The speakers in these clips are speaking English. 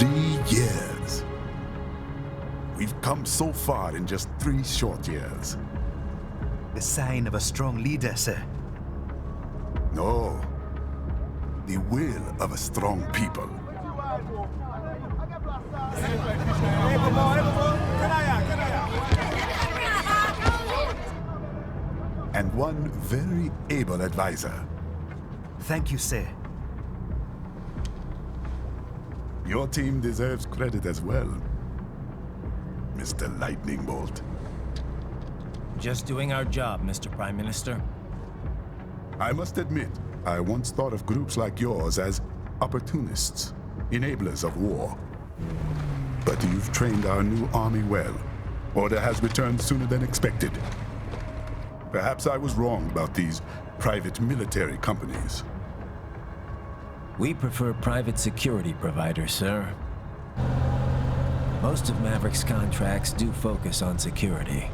3 years. We've come so far in just 3 short years. The sign of a strong leader, sir. No. The will of a strong people. And one very able advisor. Thank you, sir. Your team deserves credit as well, Mr. Lightning Bolt. Just doing our job, Mr. Prime Minister. I must admit, I once thought of groups like yours as opportunists, enablers of war. But you've trained our new army well. Order has returned sooner than expected. Perhaps I was wrong about these private military companies. We prefer private security providers, sir. Most of Maverick's contracts do focus on security.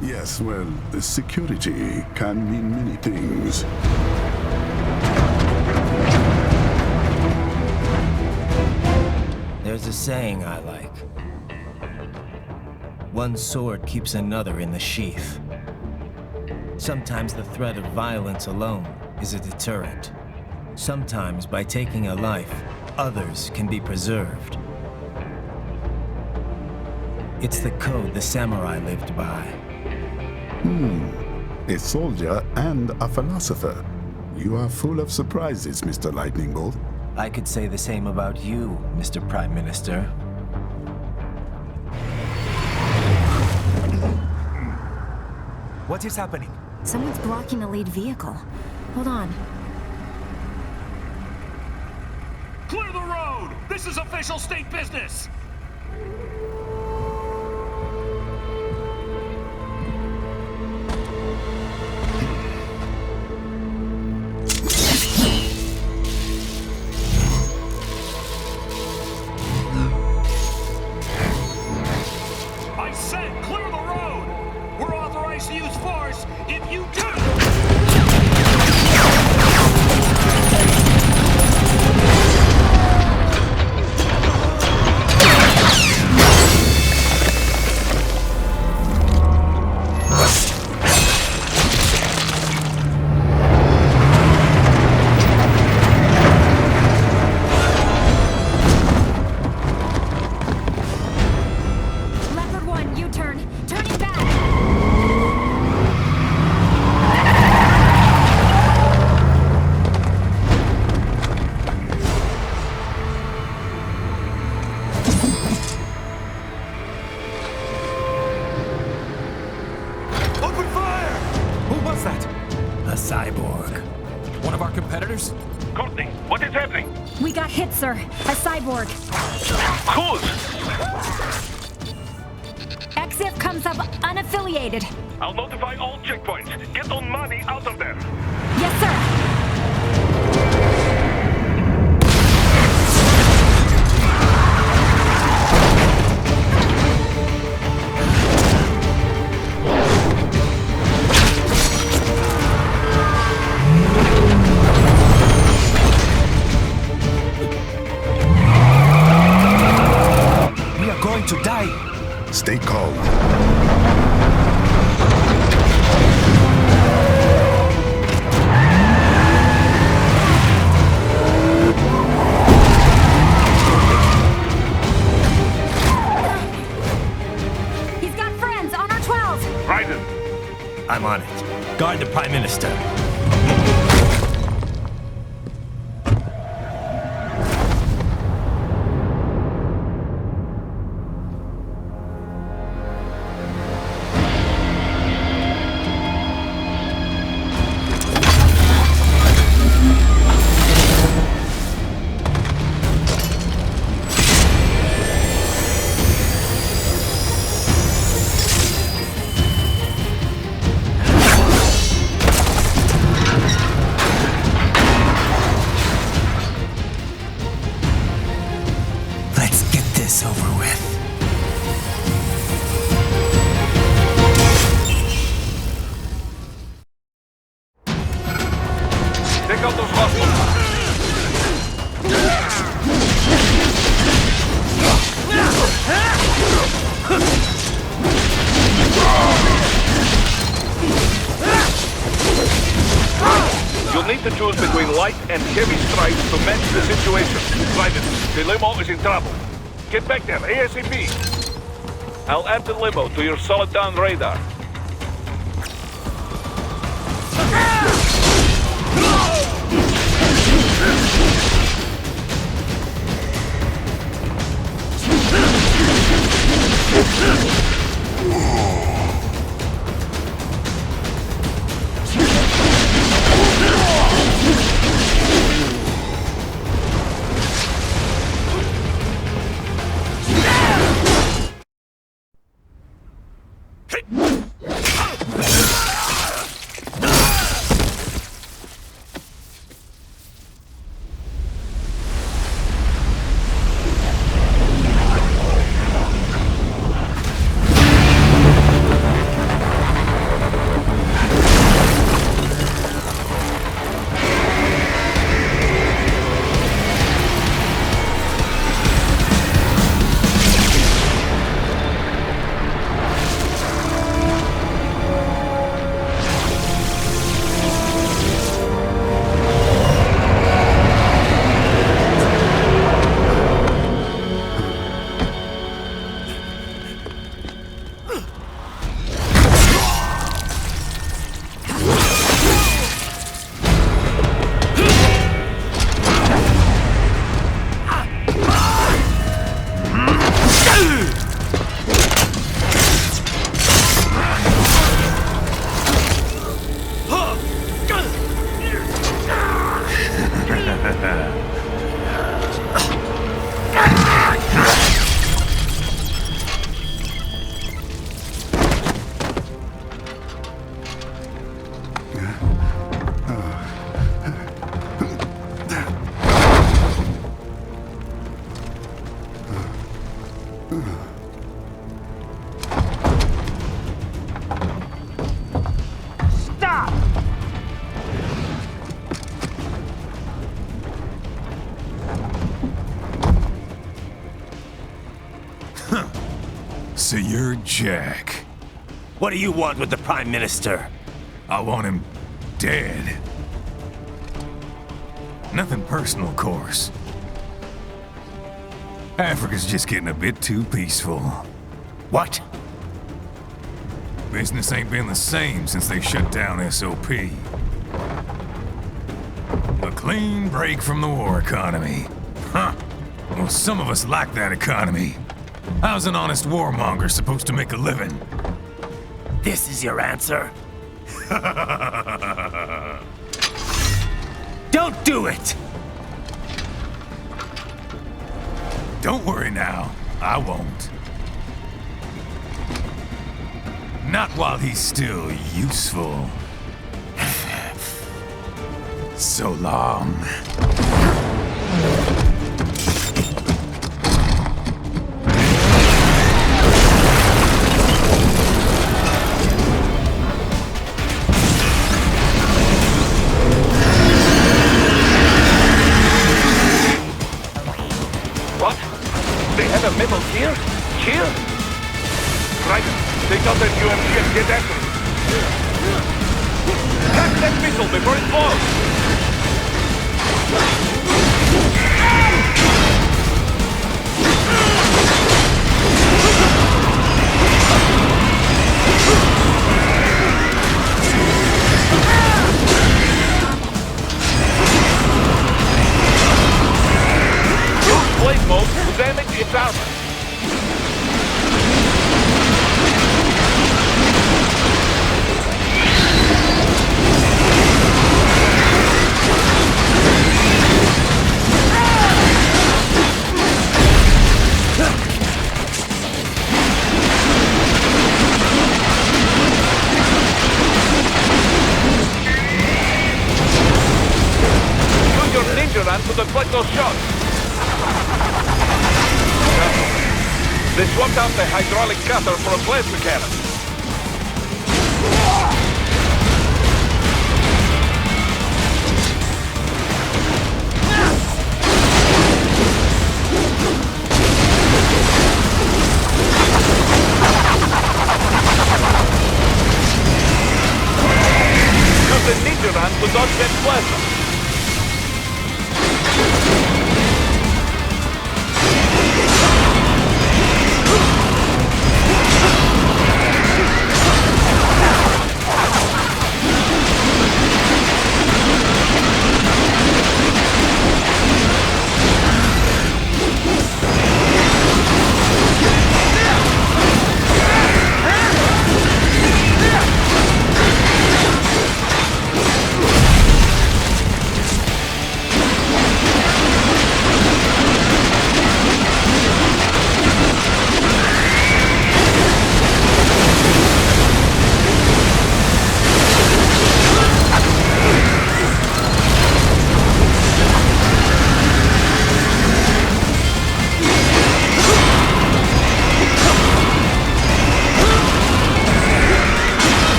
Yes, well, security can mean many things. There's a saying I like. One sword keeps another in the sheath. Sometimes the threat of violence alone is a deterrent. Sometimes by taking a life, others can be preserved. It's the code the samurai lived by. A soldier and a philosopher. You are full of surprises, Mr. Lightning Bolt. I could say the same about you, Mr. Prime Minister. What is happening? Someone's blocking the lead vehicle. Hold on. Clear the road! This is official state business! I said clear the road! We're authorized to use force if you do! Leopard 1, U-turn. Turning back. Open fire! Who was that? A cyborg. One of our competitors? Courtney, what is happening? We got hit, sir. A cyborg. Who's? EXIF comes up unaffiliated. I'll notify all checkpoints. Get on money out of there. Yes, sir. We are going to die. Stay calm. He's got friends on our 12. Raiden, I'm on it. Guard the Prime Minister. Let's get this over with. take out those hostiles. You'll need to choose between light and heavy strikes to match the situation. Private, the limo is in trouble. Get back there, ASAP. I'll add the limo to your solid down radar. So you're Jack. What do you want with the Prime Minister? I want him dead. Nothing personal, of course. Africa's just getting a bit too peaceful. What? Business ain't been the same since they shut down SOP. A clean break from the war economy. Huh. Well, some of us like that economy. How's an honest warmonger supposed to make a living? This is your answer? Don't do it! Don't worry now. I won't. Not while he's still useful. So long. What? They have a metal here? Here? Right. Take out that UMP and get after it. Catch that missile before it blows! Use blade mode to damage its armor. Use your ninja run to deflect those shots. They swapped out the hydraulic cutter for a plasma cannon.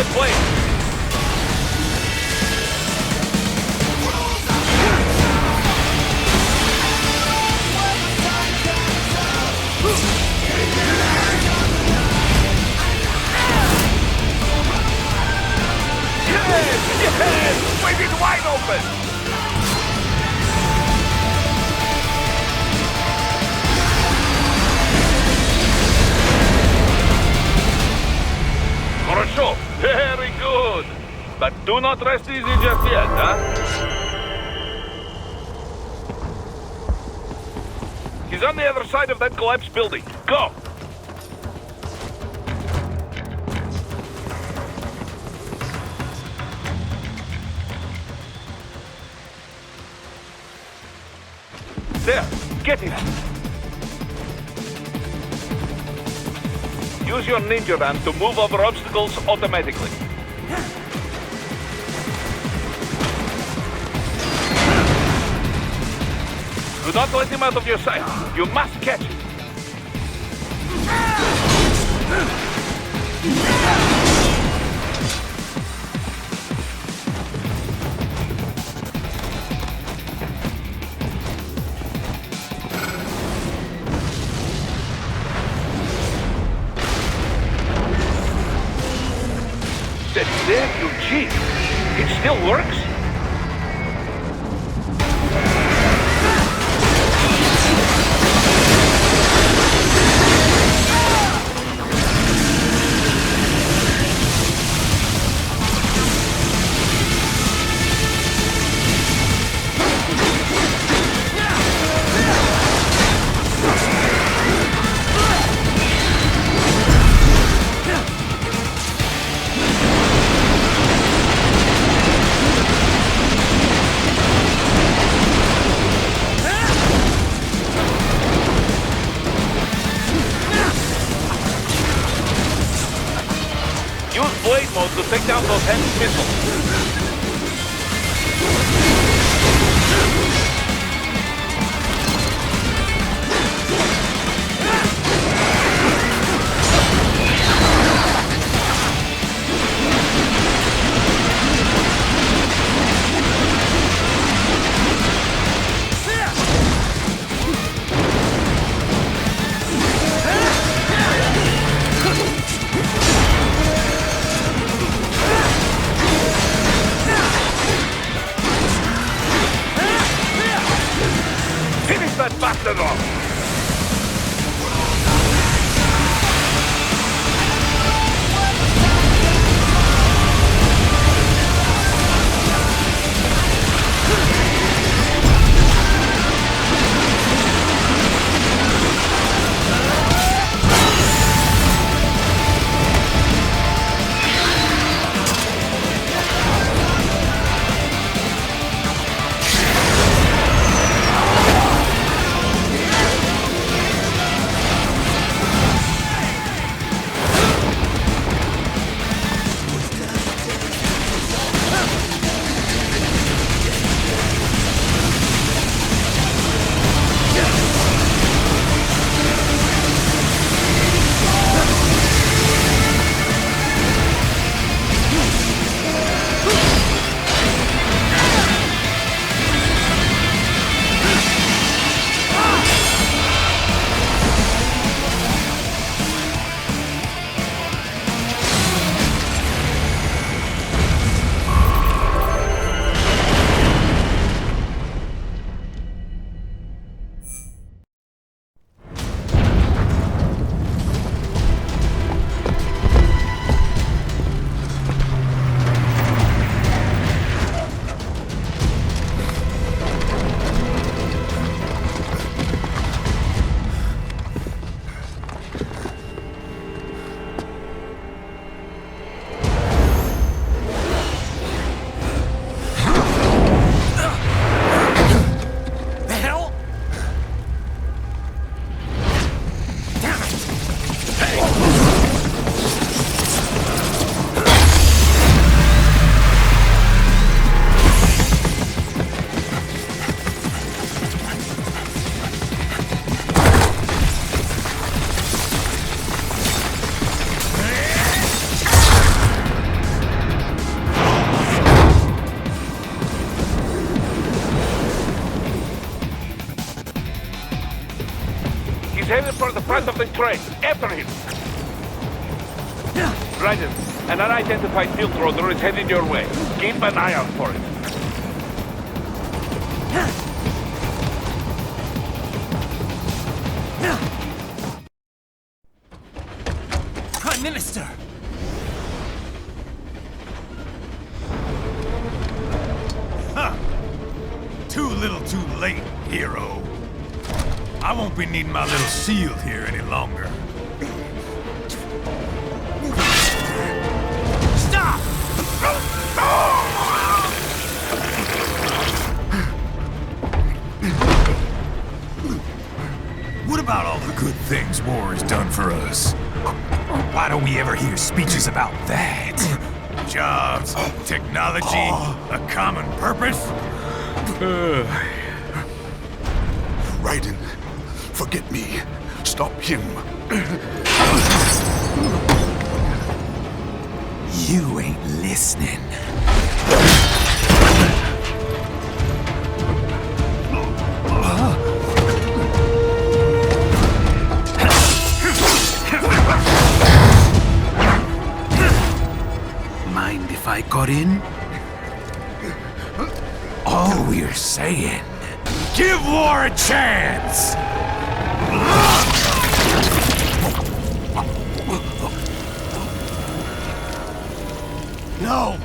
that plane! Yes! Wave it wide open! Хорошо! Very good! But do not rest easy just yet, huh? He's on the other side of that collapsed building. Go! There! Get him! Use your ninja van to move over obstacles automatically. Do not let him out of your sight. You must catch him. That's there, you cheat. It still works? Use blade mode to take down those heavy missiles. the train. After him. Raiden, an unidentified field roller is heading your way. Keep an eye out for it. Prime Minister! Too little too late, hero. I won't be needing my little shield here any longer. Stop! What about all the good things war has done for us? Why don't we ever hear speeches about that? Jobs, technology, a common purpose? Raiden, forget me. Stop him. You ain't listening. Mind if I got in? All we're saying, give war a chance! No!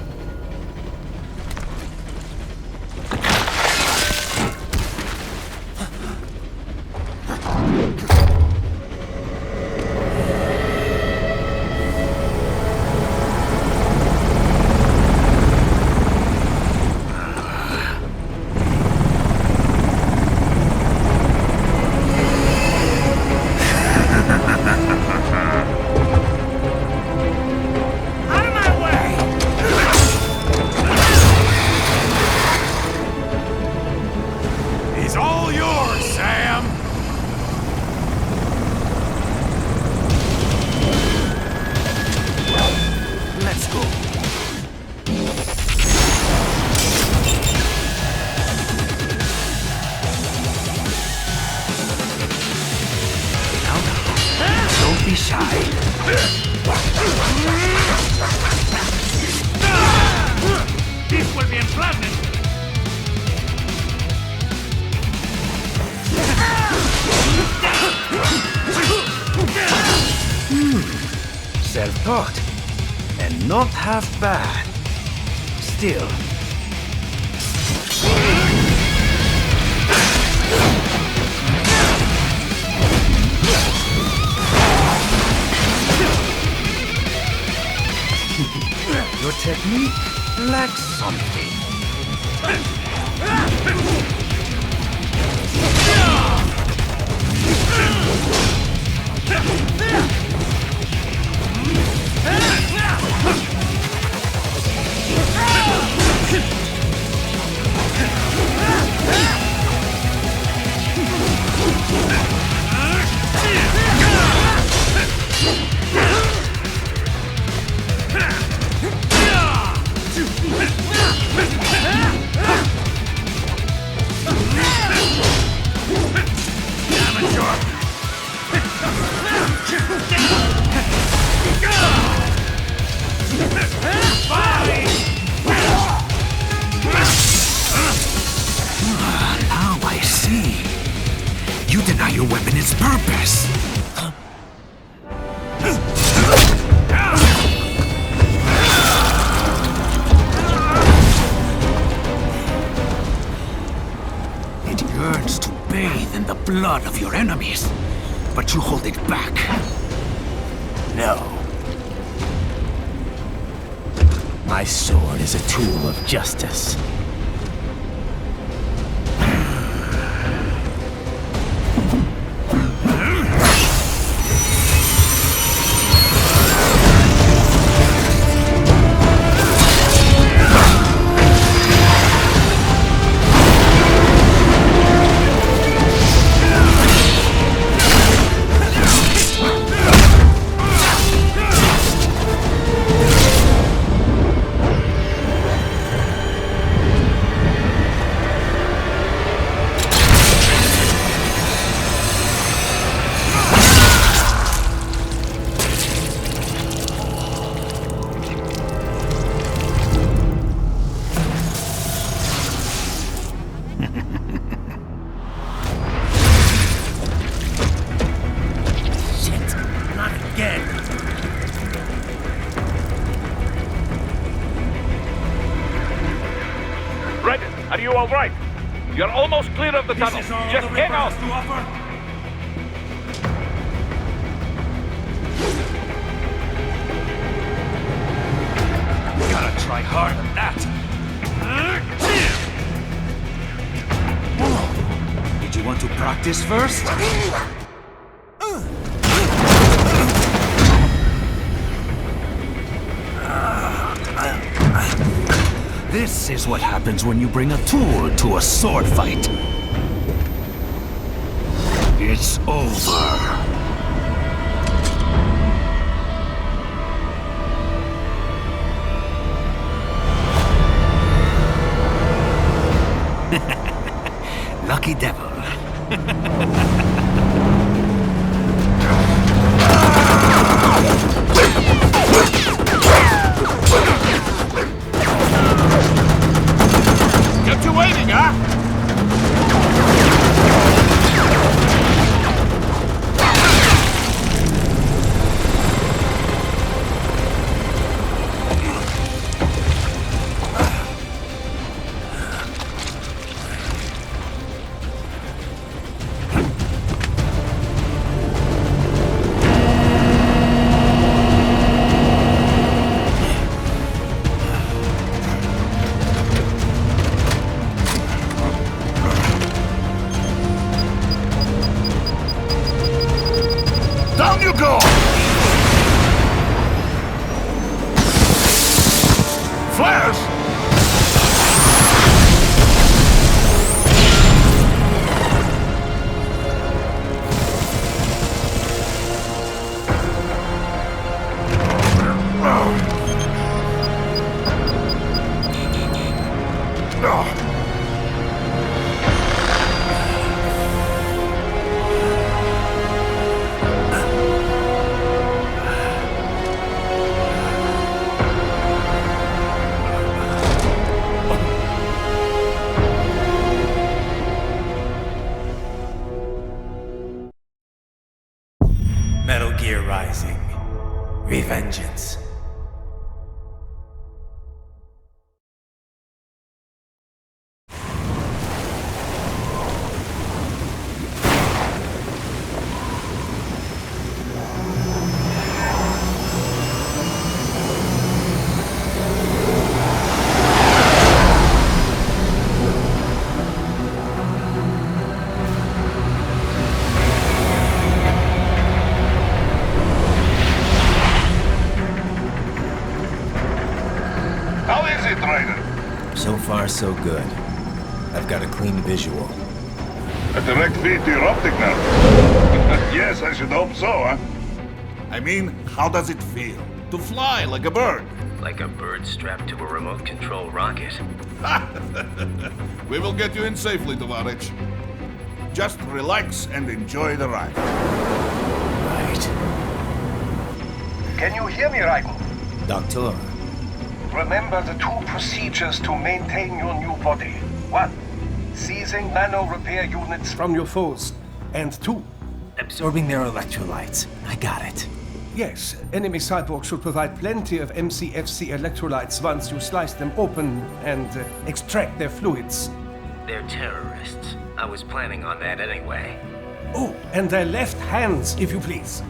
Self-taught, and not half bad. Still. Your technique lacks something. Now I see. You deny your weapon its purpose. It yearns to bathe in the blood of your enemies, but you hold it back. No. My sword is a tool of justice. again. Raiden, are you all right? You're almost clear of the tunnel. Just hang on. Gotta try harder than that. Did you want to practice first? This is what happens when you bring a tool to a sword fight. It's over. Lucky devil. Get you waiting, huh? Down you go! Flash! Metal Gear Rising: Revengeance. How is it, Raiden? So far, so good. I've got a clean visual. A direct feed to your optic nerve. Yes, I should hope so, huh? I mean, how does it feel? To fly like a bird? Like a bird strapped to a remote control rocket. We will get you in safely, Tovarich. Just relax and enjoy the ride. Right. Can you hear me, Raiden? Doctor. Remember the two procedures to maintain your new body. 1. Seizing nano repair units from your foes. And 2. Absorbing their electrolytes. I got it. Yes, enemy cyborgs should provide plenty of MCFC electrolytes once you slice them open and extract their fluids. They're terrorists. I was planning on that anyway. Oh, and their left hands, if you please.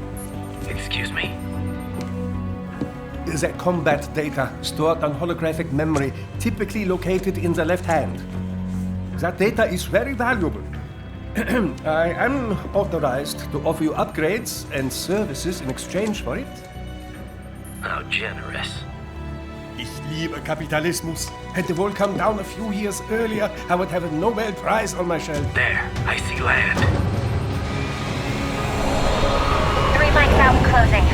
Excuse me? Their combat data stored on holographic memory, typically located in the left hand. That data is very valuable. I am authorized to offer you upgrades and services in exchange for it. How generous. Ich liebe Kapitalismus. Had the wall come down a few years earlier, I would have a Nobel Prize on my shelf. There, I see land. 3 mics out and closing.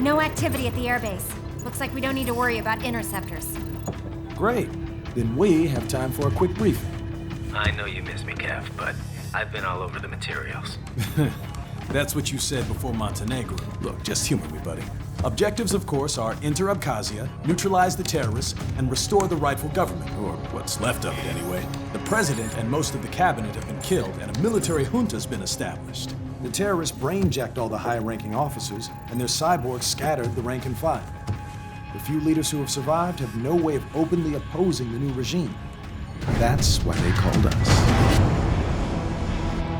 No activity at the airbase. Looks like we don't need to worry about interceptors. Great. Then we have time for a quick briefing. I know you miss me, Kev, but I've been all over the materials. That's what you said before Montenegro. Look, just humor me, buddy. Objectives, of course, are enter Abkhazia, neutralize the terrorists, and restore the rightful government, or what's left of it anyway. The president and most of the cabinet have been killed, and a military junta's been established. The terrorists brain-jacked all the high-ranking officers, and their cyborgs scattered the rank and file. The few leaders who have survived have no way of openly opposing the new regime. That's why they called us.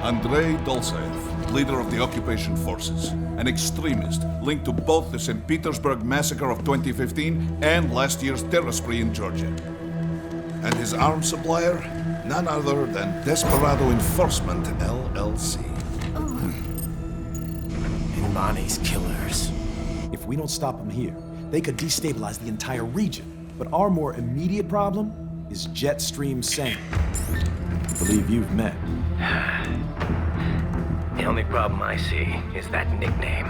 Andrei Dolzaev, leader of the occupation forces, an extremist linked to both the St. Petersburg massacre of 2015 and last year's terror spree in Georgia. And his arms supplier, none other than Desperado Enforcement, LLC. Imani's killers. If we don't stop them here, they could destabilize the entire region. But our more immediate problem is Jetstream Sam. I believe you've met. The only problem I see is that nickname.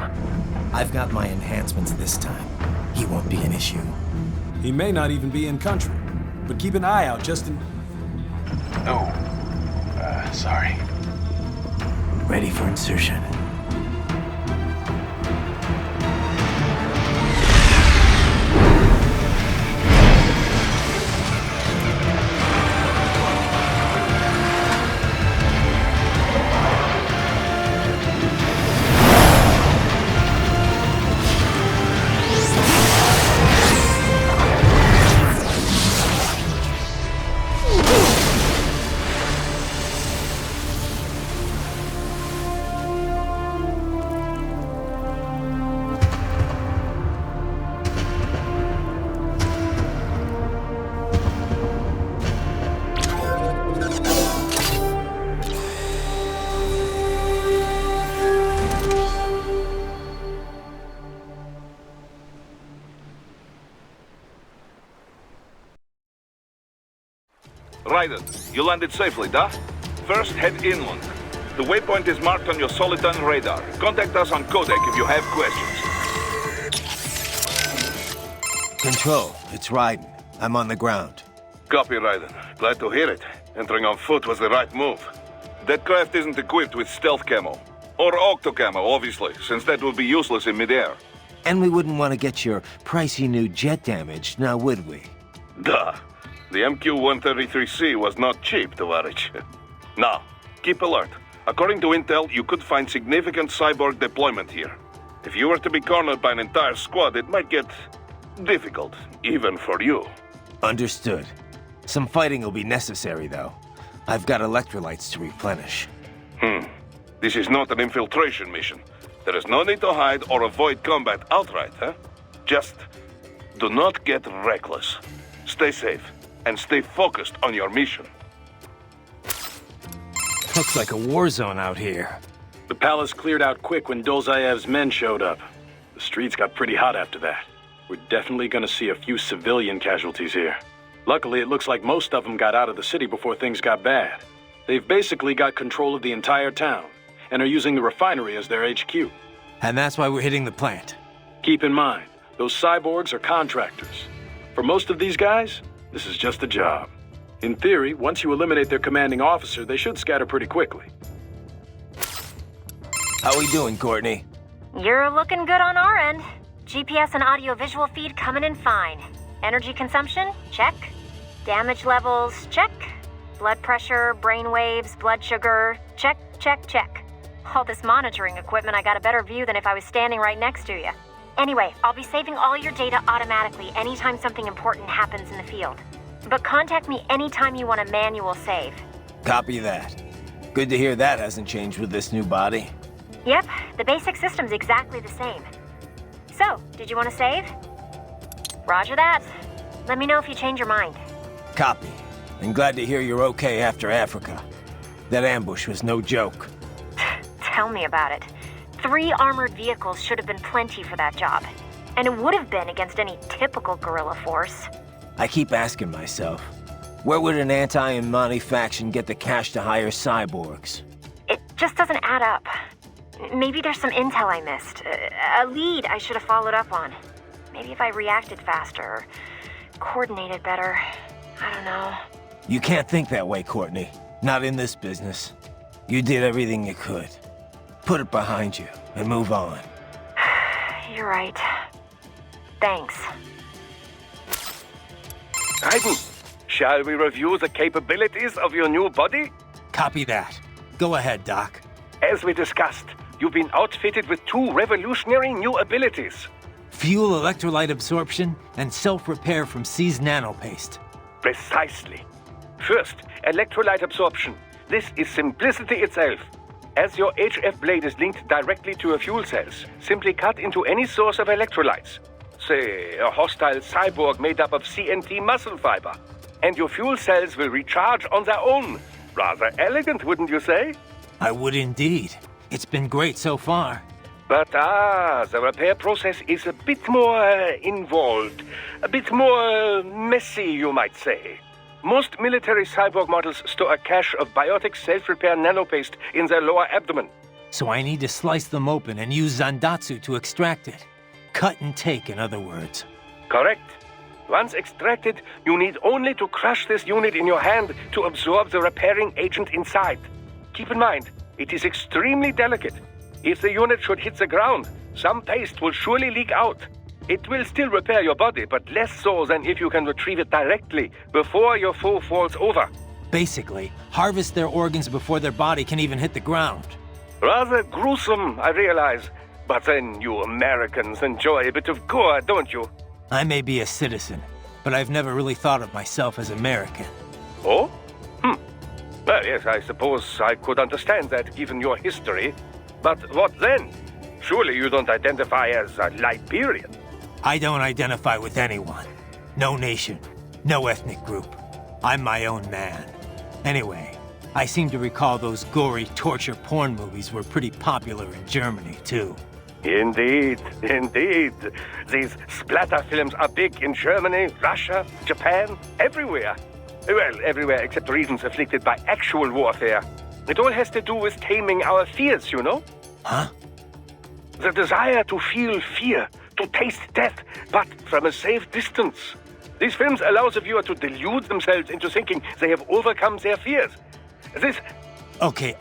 I've got my enhancements this time. He won't be an issue. He may not even be in country, but keep an eye out just in... Oh, sorry. Ready for insertion. Raiden, you landed safely, da? First, head inland. The waypoint is marked on your Soliton radar. Contact us on Codec if you have questions. Control, it's Raiden. I'm on the ground. Copy, Raiden. Glad to hear it. Entering on foot was the right move. That craft isn't equipped with stealth camo. Or octo camo, obviously, since that would be useless in midair. And we wouldn't want to get your pricey new jet damaged, now would we? Duh. The MQ-133C was not cheap, Tovarich. Now, keep alert. According to intel, you could find significant cyborg deployment here. If you were to be cornered by an entire squad, it might get difficult, even for you. Understood. Some fighting will be necessary, though. I've got electrolytes to replenish. This is not an infiltration mission. There is no need to hide or avoid combat outright, huh? Just do not get reckless. Stay safe, and stay focused on your mission. Looks like a war zone out here. The palace cleared out quick when Dolzaev's men showed up. The streets got pretty hot after that. We're definitely gonna see a few civilian casualties here. Luckily, it looks like most of them got out of the city before things got bad. They've basically got control of the entire town, and are using the refinery as their HQ. And that's why we're hitting the plant. Keep in mind, those cyborgs are contractors. For most of these guys, this is just a job. In theory, once you eliminate their commanding officer, they should scatter pretty quickly. How we doing, Courtney? You're looking good on our end. GPS and audio-visual feed coming in fine. Energy consumption? Check. Damage levels? Check. Blood pressure, brain waves, blood sugar? Check, check, check. All this monitoring equipment, I got a better view than if I was standing right next to you. Anyway, I'll be saving all your data automatically anytime something important happens in the field. But contact me anytime you want a manual save. Copy that. Good to hear that hasn't changed with this new body. Yep, the basic system's exactly the same. So, did you want to save? Roger that. Let me know if you change your mind. Copy. And glad to hear you're okay after Africa. That ambush was no joke. Tell me about it. 3 armored vehicles should have been plenty for that job. And it would have been against any typical guerrilla force. I keep asking myself, where would an anti-Imani faction get the cash to hire cyborgs? It just doesn't add up. Maybe there's some intel I missed. A lead I should have followed up on. Maybe if I reacted faster, or coordinated better. I don't know. You can't think that way, Courtney. Not in this business. You did everything you could. Put it behind you and move on. You're right. Thanks. Raiden, shall we review the capabilities of your new body? Copy that. Go ahead, Doc. As we discussed, you've been outfitted with two revolutionary new abilities. Fuel electrolyte absorption and self-repair from C's nanopaste. Precisely. First, electrolyte absorption. This is simplicity itself. As your HF blade is linked directly to your fuel cells, simply cut into any source of electrolytes. Say, a hostile cyborg made up of CNT muscle fiber. And your fuel cells will recharge on their own. Rather elegant, wouldn't you say? I would indeed. It's been great so far. But the repair process is a bit more involved. A bit more messy, you might say. Most military cyborg models store a cache of biotic self-repair nanopaste in their lower abdomen. So I need to slice them open and use Zandatsu to extract it. Cut and take, in other words. Correct. Once extracted, you need only to crush this unit in your hand to absorb the repairing agent inside. Keep in mind, it is extremely delicate. If the unit should hit the ground, some paste will surely leak out. It will still repair your body, but less so than if you can retrieve it directly before your foe falls over. Basically, harvest their organs before their body can even hit the ground. Rather gruesome, I realize. But then you Americans enjoy a bit of gore, don't you? I may be a citizen, but I've never really thought of myself as American. Oh? Well, yes, I suppose I could understand that given your history. But what then? Surely you don't identify as a Liberian. I don't identify with anyone. No nation, no ethnic group. I'm my own man. Anyway, I seem to recall those gory torture porn movies were pretty popular in Germany, too. Indeed, indeed. These splatter films are big in Germany, Russia, Japan, everywhere. Well, everywhere except regions afflicted by actual warfare. It all has to do with taming our fears, you know? Huh? The desire to feel fear, to taste death, but from a safe distance. These films allow the viewer to delude themselves into thinking they have overcome their fears. This... Okay,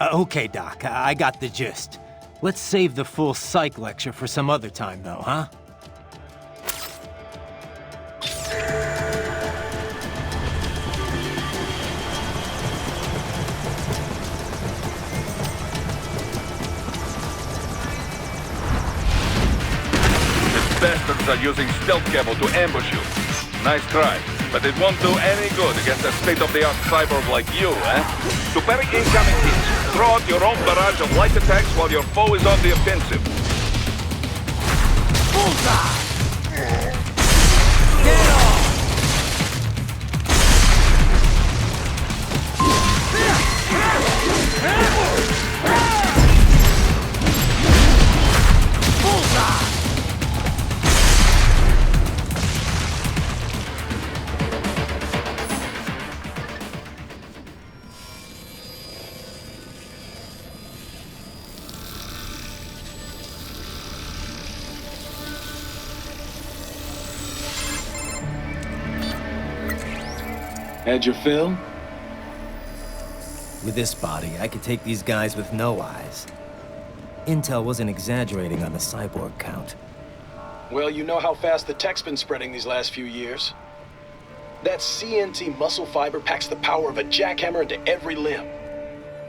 Doc, I got the gist. Let's save the full psych lecture for some other time, though, huh? These bastards are using stealth cable to ambush you. Nice try, but it won't do any good against a state-of-the-art cyborg like you, eh? To parry incoming hits, throw out your own barrage of light attacks while your foe is on the offensive. Bullseye! Get off! Bullseye! Had your fill? With this body, I could take these guys with no eyes. Intel wasn't exaggerating on the cyborg count. Well, you know how fast the tech's been spreading these last few years. That CNT muscle fiber packs the power of a jackhammer into every limb.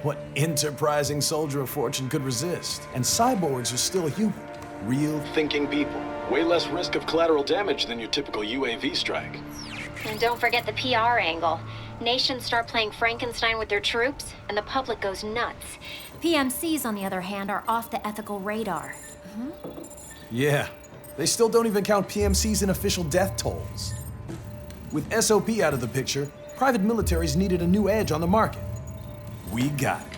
What enterprising soldier of fortune could resist? And cyborgs are still human. Real thinking people. Way less risk of collateral damage than your typical UAV strike. And don't forget the PR angle. Nations start playing Frankenstein with their troops, and the public goes nuts. PMCs, on the other hand, are off the ethical radar. Yeah, they still don't even count PMCs in official death tolls. With SOP out of the picture, private militaries needed a new edge on the market. We got it.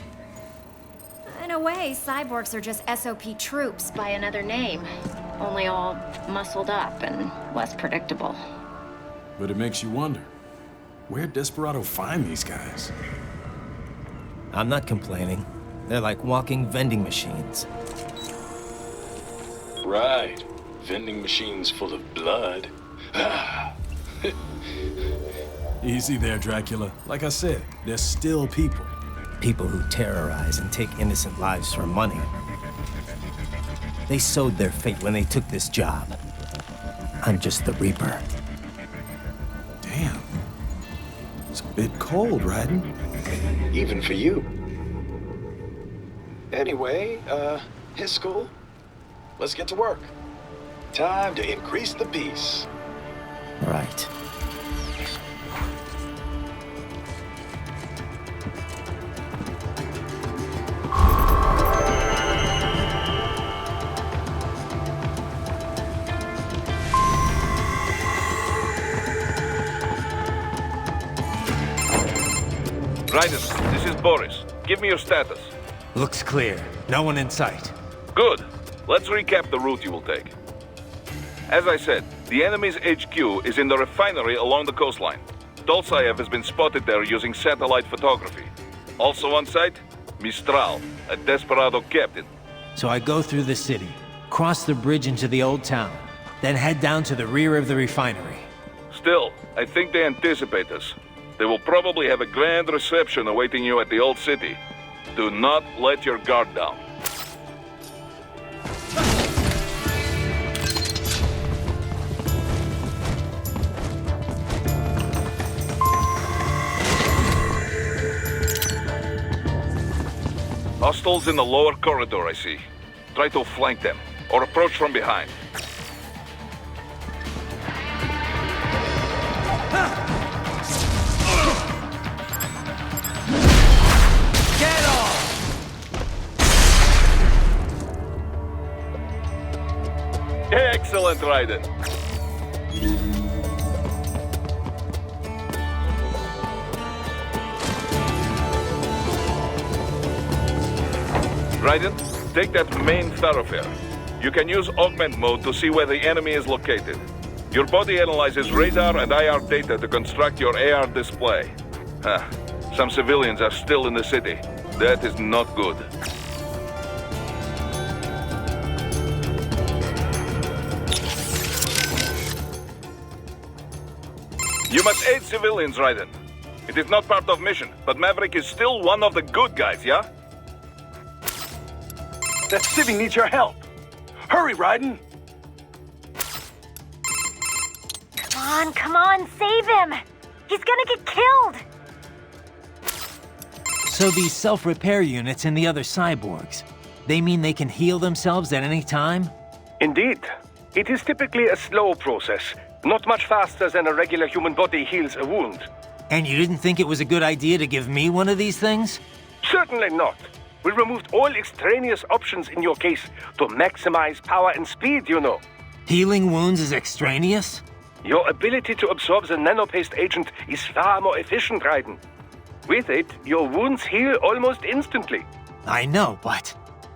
In a way, cyborgs are just SOP troops By another name. Only all muscled up and less predictable. But it makes you wonder, where'd Desperado find these guys? I'm not complaining. They're like walking vending machines. Right. Vending machines full of blood. Easy there, Dracula. Like I said, they're still people. People who terrorize and take innocent lives for money. They sowed their fate when they took this job. I'm just the Reaper. Damn. It's a bit cold, Raiden. Even for you. Anyway, His school? Let's get to work. Time to increase the peace. Right. Raiden, this is Boris. Give me your status. Looks clear. No one in sight. Good. Let's recap the route you will take. As I said, the enemy's HQ is in the refinery along the coastline. Dolzaev has been spotted there using satellite photography. Also on site, Mistral, a desperado captain. So I go through the city, cross the bridge into the old town, then head down to the rear of the refinery. Still, I think they anticipate us. They will probably have a grand reception awaiting you at the old city. Do not let your guard down. Hostiles in the lower corridor, I see. Try to flank them, or approach from behind. Get off! Excellent, Raiden. Raiden, take that main thoroughfare. You can use augment mode to see where the enemy is located. Your body analyzes radar and IR data to construct your AR display. Some civilians are still in the city. That is not good. You must aid civilians, Raiden. It is not part of mission, but Maverick is still one of the good guys, yeah? That civvy needs your help. Hurry, Raiden. Come on, save him! He's gonna get killed! So these self-repair units in the other cyborgs, they mean they can heal themselves at any time? Indeed. It is typically a slow process, not much faster than a regular human body heals a wound. And you didn't think it was a good idea to give me one of these things? Certainly not. We removed all extraneous options in your case to maximize power and speed, you know. Healing wounds is extraneous? Your ability to absorb the nanopaste agent is far more efficient, Raiden. With it, your wounds heal almost instantly. I know, but...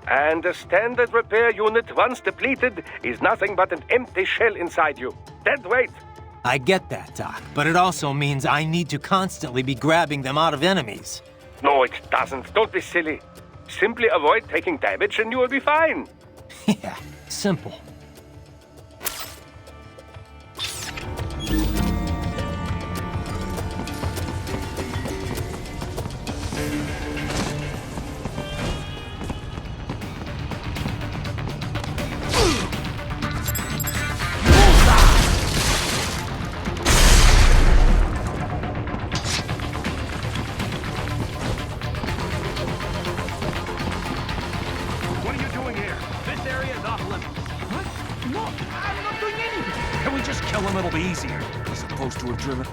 And a standard repair unit, once depleted, is nothing but an empty shell inside you. Dead weight. I get that, Doc, but it also means I need to constantly be grabbing them out of enemies. No, it doesn't. Don't be silly. Simply avoid taking damage and you will be fine. Yeah, simple. To have driven.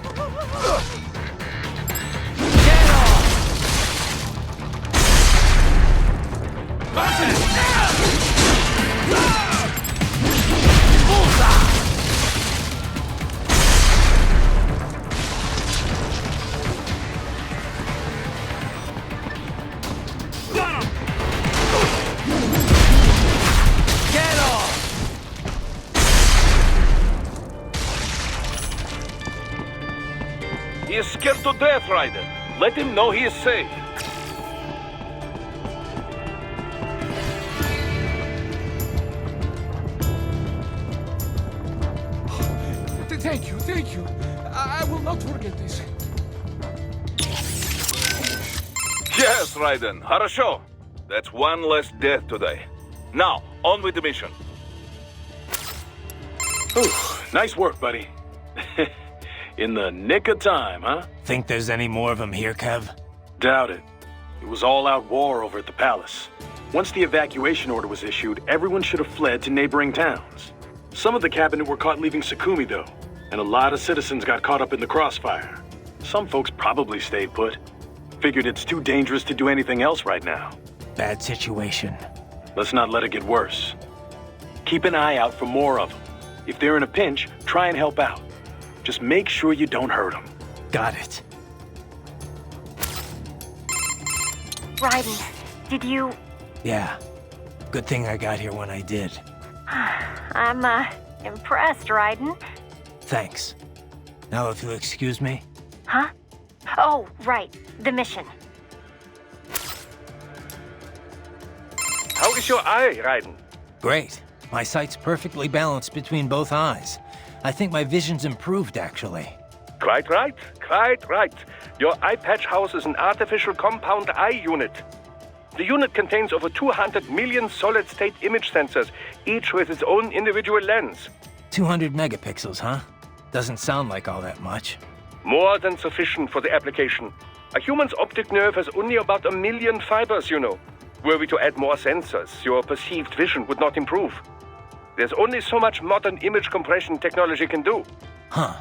He is scared to death, Raiden. Let him know he is safe. Thank you. I will not forget this. Yes, Raiden. Хорошо. That's one less death today. Now, on with the mission. Ooh, nice work, buddy. In the nick of time, huh? Think there's any more of them here, Kev? Doubt it. It was all-out war over at the palace. Once the evacuation order was issued, everyone should have fled to neighboring towns. Some of the cabinet were caught leaving Sukumi, though, and a lot of citizens got caught up in the crossfire. Some folks probably stayed put. Figured it's too dangerous to do anything else right now. Bad situation. Let's not let it get worse. Keep an eye out for more of them. If they're in a pinch, try and help out. Just make sure you don't hurt them. Got it. Raiden, did you... Yeah. Good thing I got here when I did. I'm, impressed, Raiden. Thanks. Now if you'll excuse me. Huh? Oh, right. The mission. How is your eye, Raiden? Great. My sight's perfectly balanced between both eyes. I think my vision's improved, actually. Quite right. Quite right. Your eye patch houses an artificial compound eye unit. The unit contains over 200 million solid-state image sensors, each with its own individual lens. 200 megapixels, huh? Doesn't sound like all that much. More than sufficient for the application. A human's optic nerve has only about 1 million fibers, you know. Were we to add more sensors, your perceived vision would not improve. There's only so much modern image compression technology can do. Huh.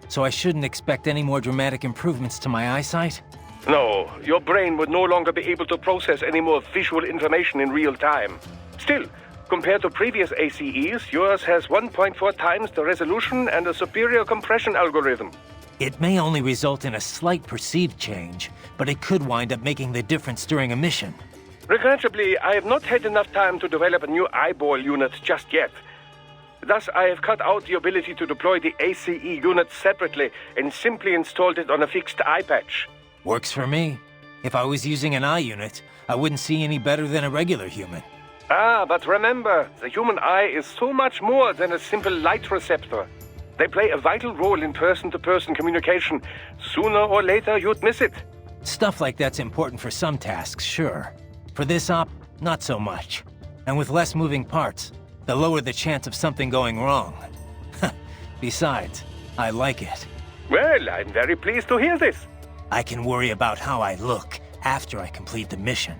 So I shouldn't expect any more dramatic improvements to my eyesight? No, your brain would no longer be able to process any more visual information in real time. Still, compared to previous ACEs, yours has 1.4 times the resolution and a superior compression algorithm. It may only result in a slight perceived change, but it could wind up making the difference during a mission. Regrettably, I have not had enough time to develop a new eyeball unit just yet. Thus, I have cut out the ability to deploy the ACE unit separately and simply installed it on a fixed eye patch. Works for me. If I was using an eye unit, I wouldn't see any better than a regular human. Ah, but remember, the human eye is so much more than a simple light receptor. They play a vital role in person-to-person communication. Sooner or later, you'd miss it. Stuff like that's important for some tasks, sure. For this op, not so much. And with less moving parts, the lower the chance of something going wrong. Besides, I like it. Well, I'm very pleased to hear this. I can worry about how I look after I complete the mission.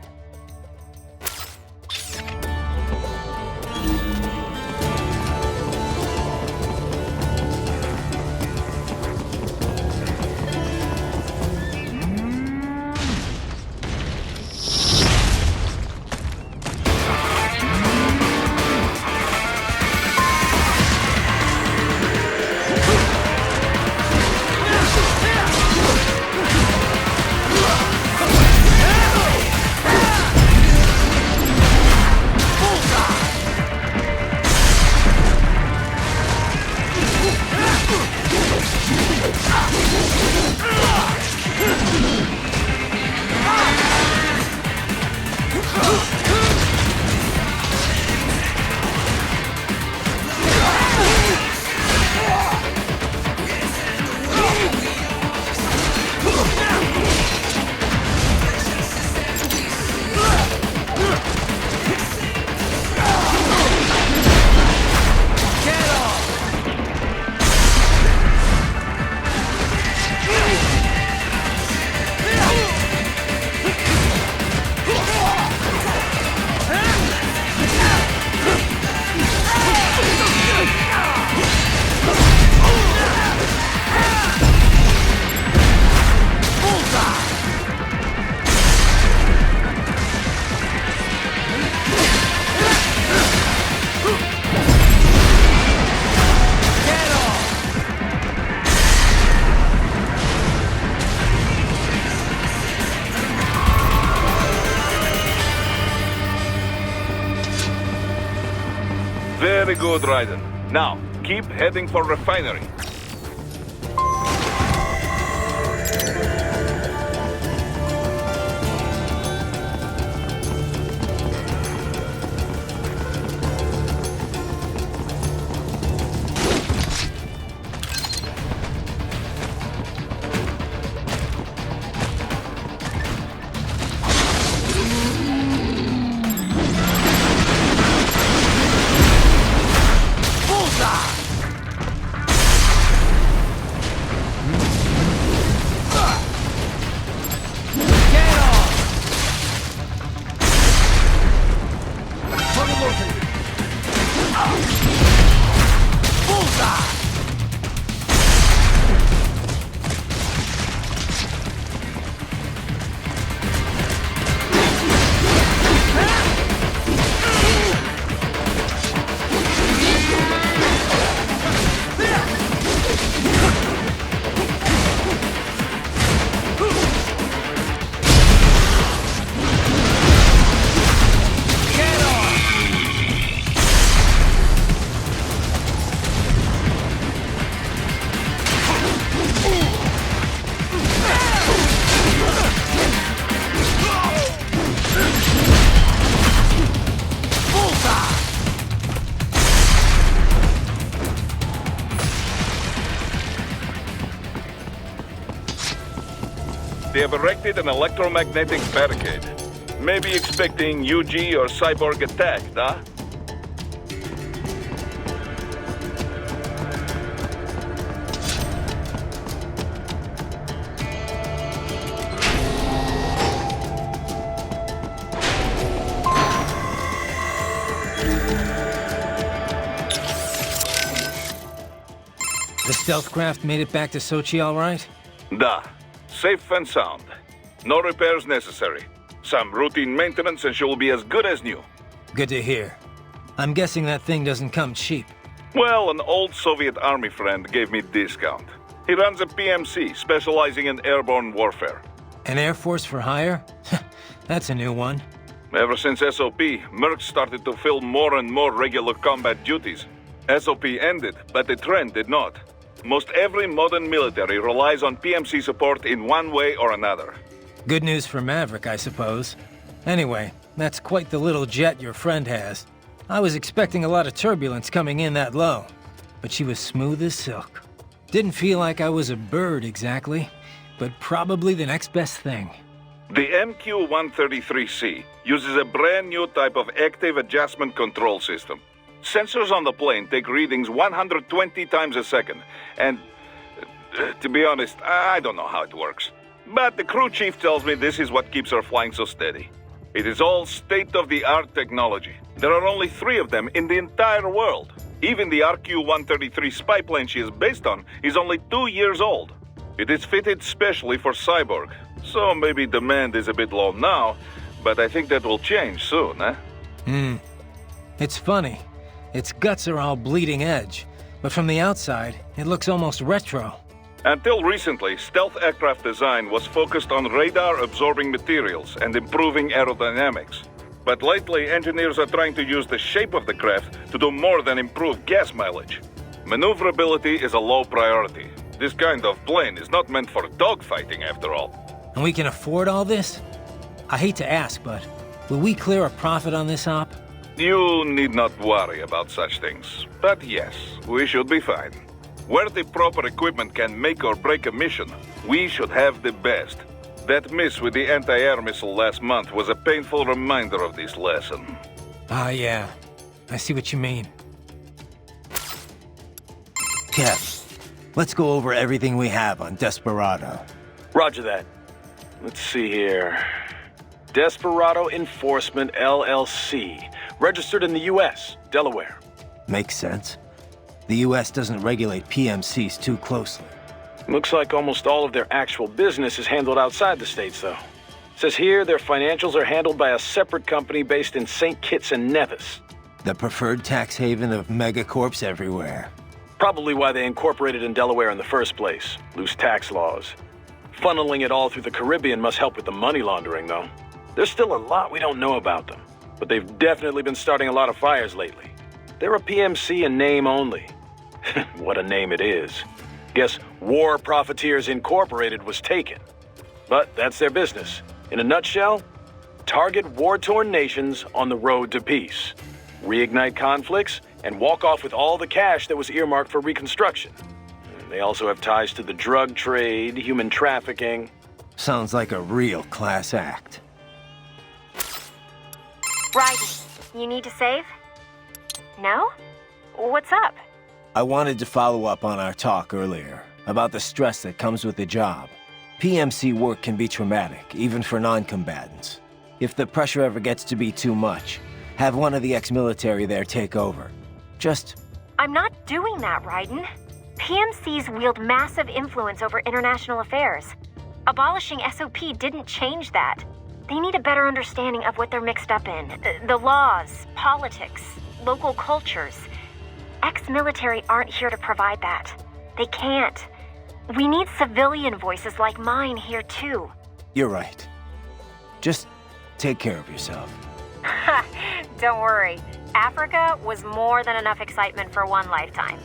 Very good, Raiden. Now, keep heading for refinery. they have erected an electromagnetic barricade. Maybe expecting UG or cyborg attack, huh? The stealth craft made it back to Sochi all right? Da. Safe and sound. No repairs necessary. Some routine maintenance and she will be as good as new. Good to hear. I'm guessing that thing doesn't come cheap. Well, an old Soviet army friend gave me discount. He runs a PMC specializing in airborne warfare. An Air Force for hire? That's a new one. Ever since SOP, Mercs started to fill more and more regular combat duties. SOP ended, but the trend did not. Most every modern military relies on PMC support in one way or another. Good news for Maverick, I suppose. Anyway, that's quite the little jet your friend has. I was expecting a lot of turbulence coming in that low, but she was smooth as silk. Didn't feel like I was a bird exactly, but probably the next best thing. The MQ-133C uses a brand new type of active adjustment control system. Sensors on the plane take readings 120 times a second, and to be honest, I don't know how it works. But the crew chief tells me this is what keeps her flying so steady. It is all state-of-the-art technology. There are only 3 of them in the entire world. Even the RQ-133 spy plane she is based on is only 2 years old. It is fitted specially for Cyborg, so maybe demand is a bit low now, but I think that will change soon, eh? It's funny. Its guts are all bleeding edge, but from the outside, it looks almost retro. Until recently, stealth aircraft design was focused on radar-absorbing materials and improving aerodynamics. But lately, engineers are trying to use the shape of the craft to do more than improve gas mileage. Maneuverability is a low priority. This kind of plane is not meant for dogfighting, after all. And we can afford all this? I hate to ask, but will we clear a profit on this op? You need not worry about such things. But yes, we should be fine. Where the proper equipment can make or break a mission, we should have the best. That miss with the anti-air missile last month was a painful reminder of this lesson. Ah, yeah. I see what you mean. Kev, let's go over everything we have on Desperado. Roger that. Let's see here. Desperado Enforcement, LLC. Registered in the U.S., Delaware. Makes sense. The U.S. doesn't regulate PMCs too closely. Looks like almost all of their actual business is handled outside the States, though. Says here their financials are handled by a separate company based in St. Kitts and Nevis. The preferred tax haven of megacorps everywhere. Probably why they incorporated in Delaware in the first place. Loose tax laws. Funneling it all through the Caribbean must help with the money laundering, though. There's still a lot we don't know about them, but they've definitely been starting a lot of fires lately. They're a PMC in name only. What a name it is. Guess War Profiteers Incorporated was taken. But that's their business. In a nutshell, target war-torn nations on the road to peace. Reignite conflicts and walk off with all the cash that was earmarked for reconstruction. They also have ties to the drug trade, human trafficking. Sounds like a real class act. Ryden, you need to save? No? What's up? I wanted to follow up on our talk earlier about the stress that comes with the job. PMC work can be traumatic, even for non-combatants. If the pressure ever gets to be too much, have one of the ex-military there take over. I'm not doing that, Ryden. PMCs wield massive influence over international affairs. Abolishing SOP didn't change that. They need a better understanding of what they're mixed up in. The laws, politics, local cultures. Ex-military aren't here to provide that. They can't. We need civilian voices like mine here too. You're right. Just take care of yourself. Don't worry. Africa was more than enough excitement for one lifetime.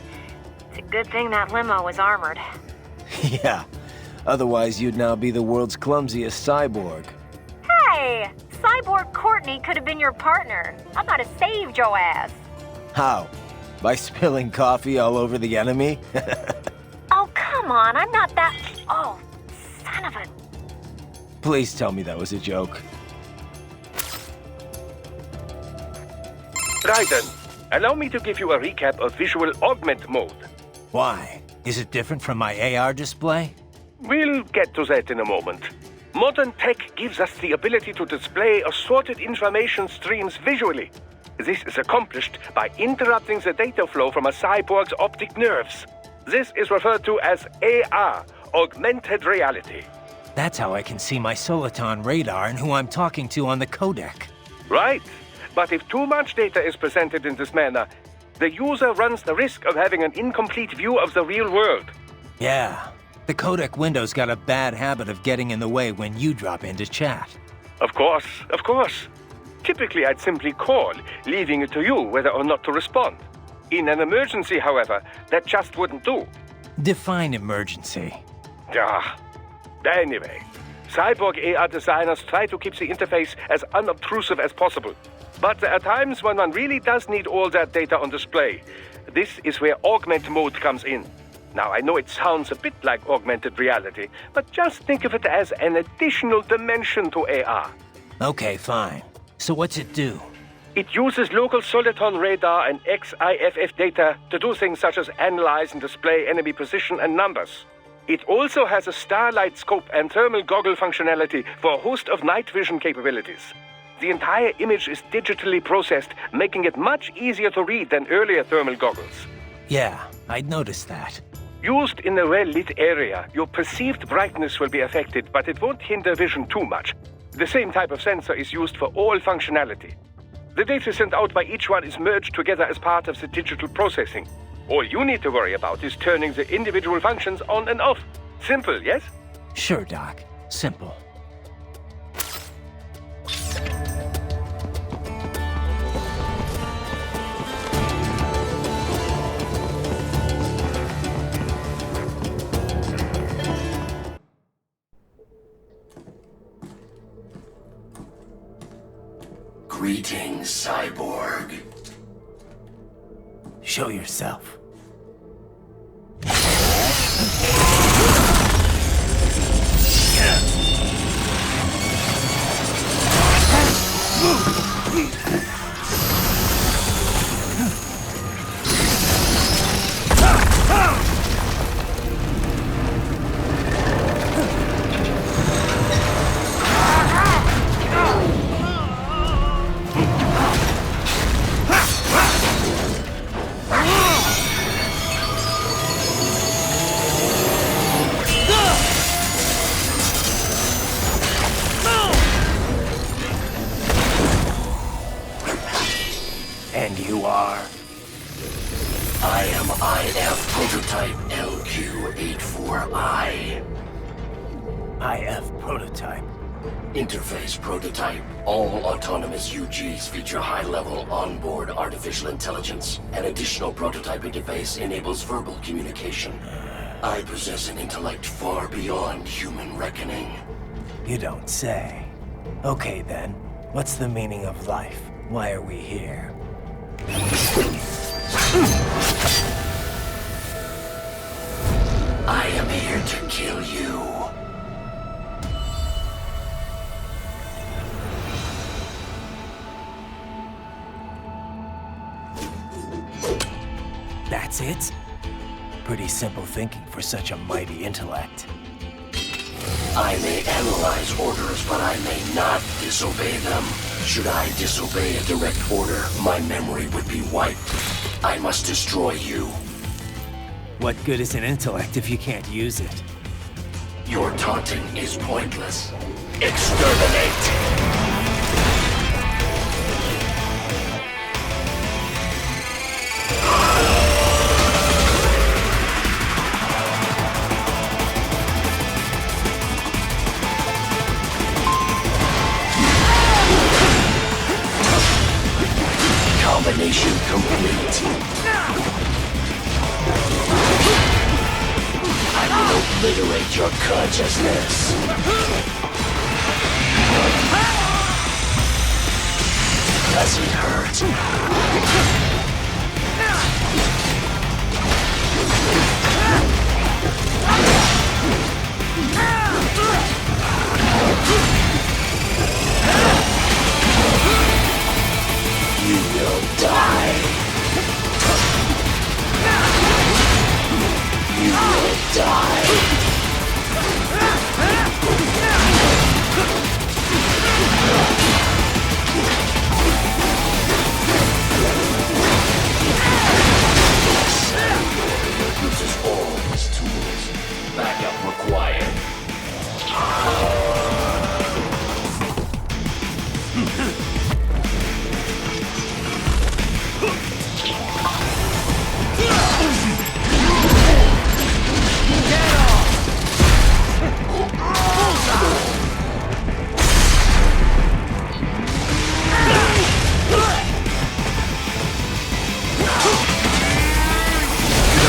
It's a good thing that limo was armored. Yeah. Otherwise, you'd now be the world's clumsiest cyborg. Hey! Cyborg Courtney could have been your partner. I might have saved your ass. How? By spilling coffee all over the enemy? Oh, come on. I'm not that... Oh, son of a... Please tell me that was a joke. Right then. Allow me to give you a recap of visual augment mode. Why? Is it different from my AR display? We'll get to that in a moment. Modern tech gives us the ability to display assorted information streams visually. This is accomplished by interrupting the data flow from a cyborg's optic nerves. This is referred to as AR, augmented reality. That's how I can see my Soliton radar and who I'm talking to on the codec. Right. But if too much data is presented in this manner, the user runs the risk of having an incomplete view of the real world. Yeah. The codec window's got a bad habit of getting in the way when you drop into chat. Of course, of course. Typically, I'd simply call, leaving it to you whether or not to respond. In an emergency, however, that just wouldn't do. Define emergency. Anyway, cyborg AR designers try to keep the interface as unobtrusive as possible. But there are times when one really does need all that data on display. This is where augment mode comes in. Now, I know it sounds a bit like augmented reality, but just think of it as an additional dimension to AR. Okay, fine. So what's it do? It uses local Soliton radar and XIFF data to do things such as analyze and display enemy position and numbers. It also has a starlight scope and thermal goggle functionality for a host of night vision capabilities. The entire image is digitally processed, making it much easier to read than earlier thermal goggles. Yeah, I'd noticed that. Used in a well-lit area, your perceived brightness will be affected, but it won't hinder vision too much. The same type of sensor is used for all functionality. The data sent out by each one is merged together as part of the digital processing. All you need to worry about is turning the individual functions on and off. Simple, yes? Sure, Doc. Simple. Greetings, cyborg. Show yourself. And you are? I am IF Prototype LQ84I. IF Prototype. Interface Prototype. All autonomous UGs feature high-level onboard artificial intelligence. An additional prototype interface enables verbal communication. I possess an intellect far beyond human reckoning. You don't say. Okay then, what's the meaning of life? Why are we here? I am here to kill you. That's it? Pretty simple thinking for such a mighty intellect. I may analyze orders, but I may not disobey them. Should I disobey a direct order, my memory would be wiped. I must destroy you. What good is an intellect if you can't use it? Your taunting is pointless. Exterminate! Combination complete. I will obliterate your consciousness. Does it hurt? Uses all his tools. Backup required.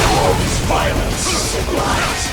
All this violence civilized.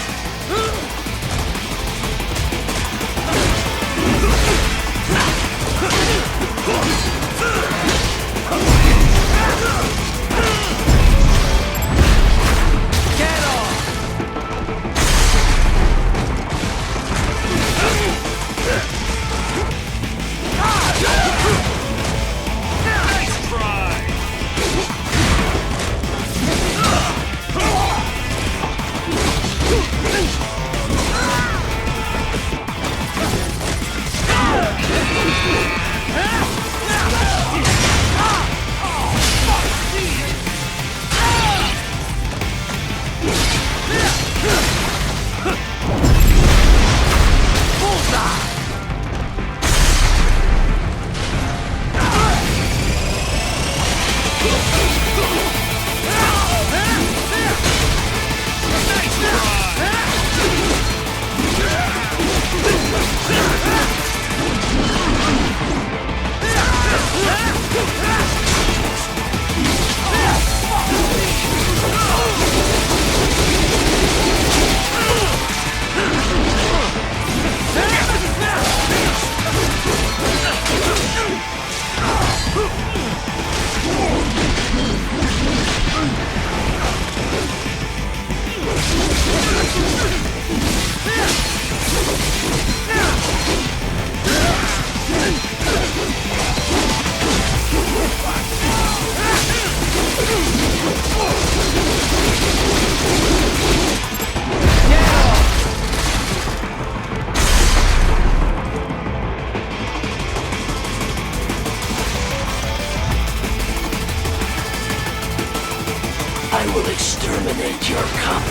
I will exterminate your cop.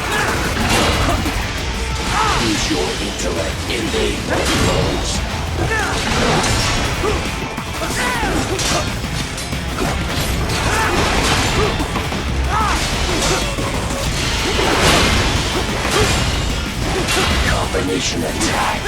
Use your intellect in the blows. Combination attack.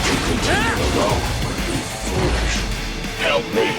To continue alone would be foolish. Help me.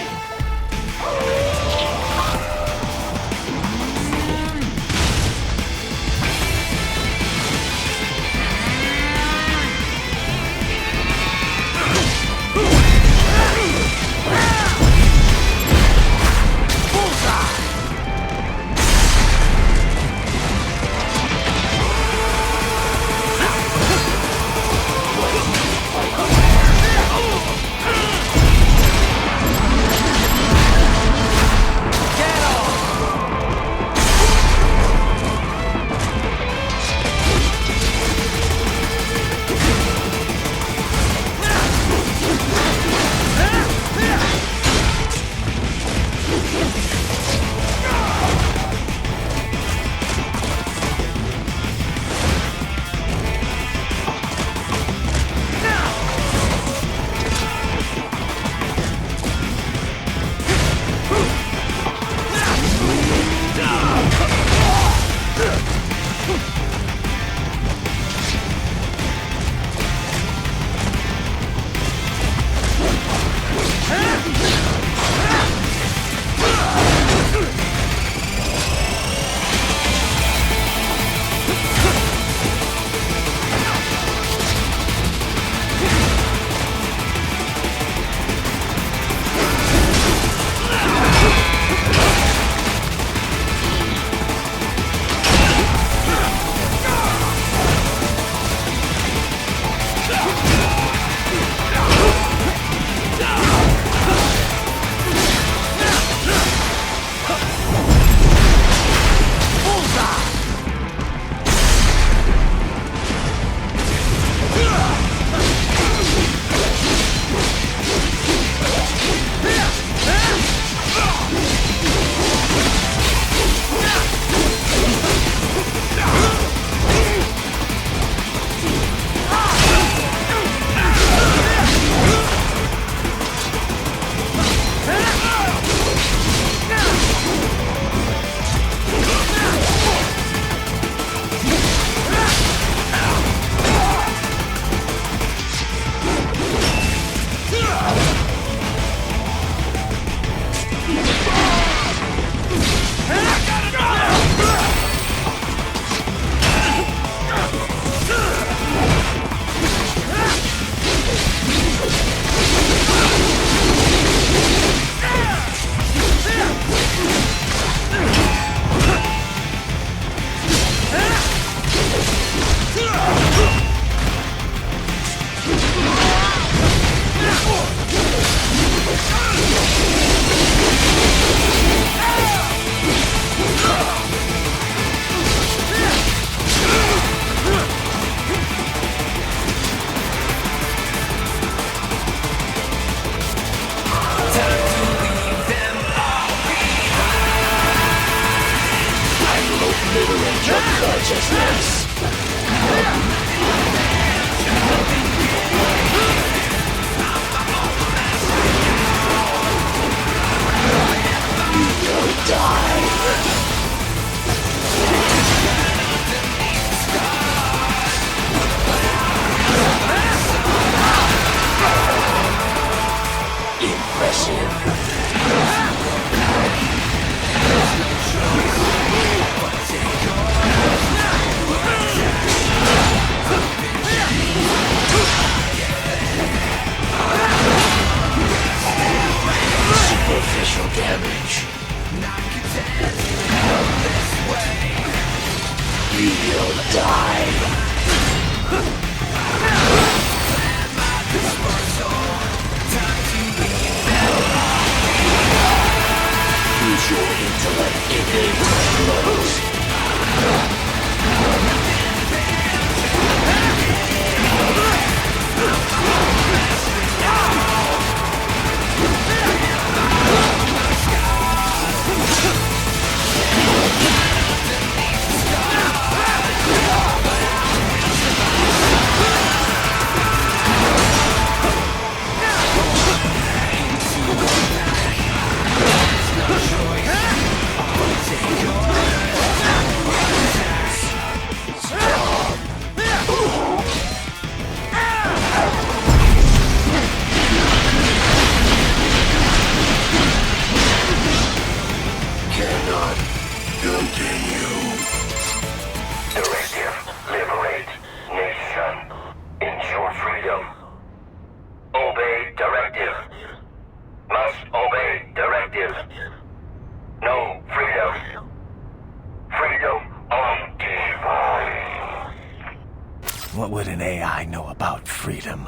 What would an AI know about freedom?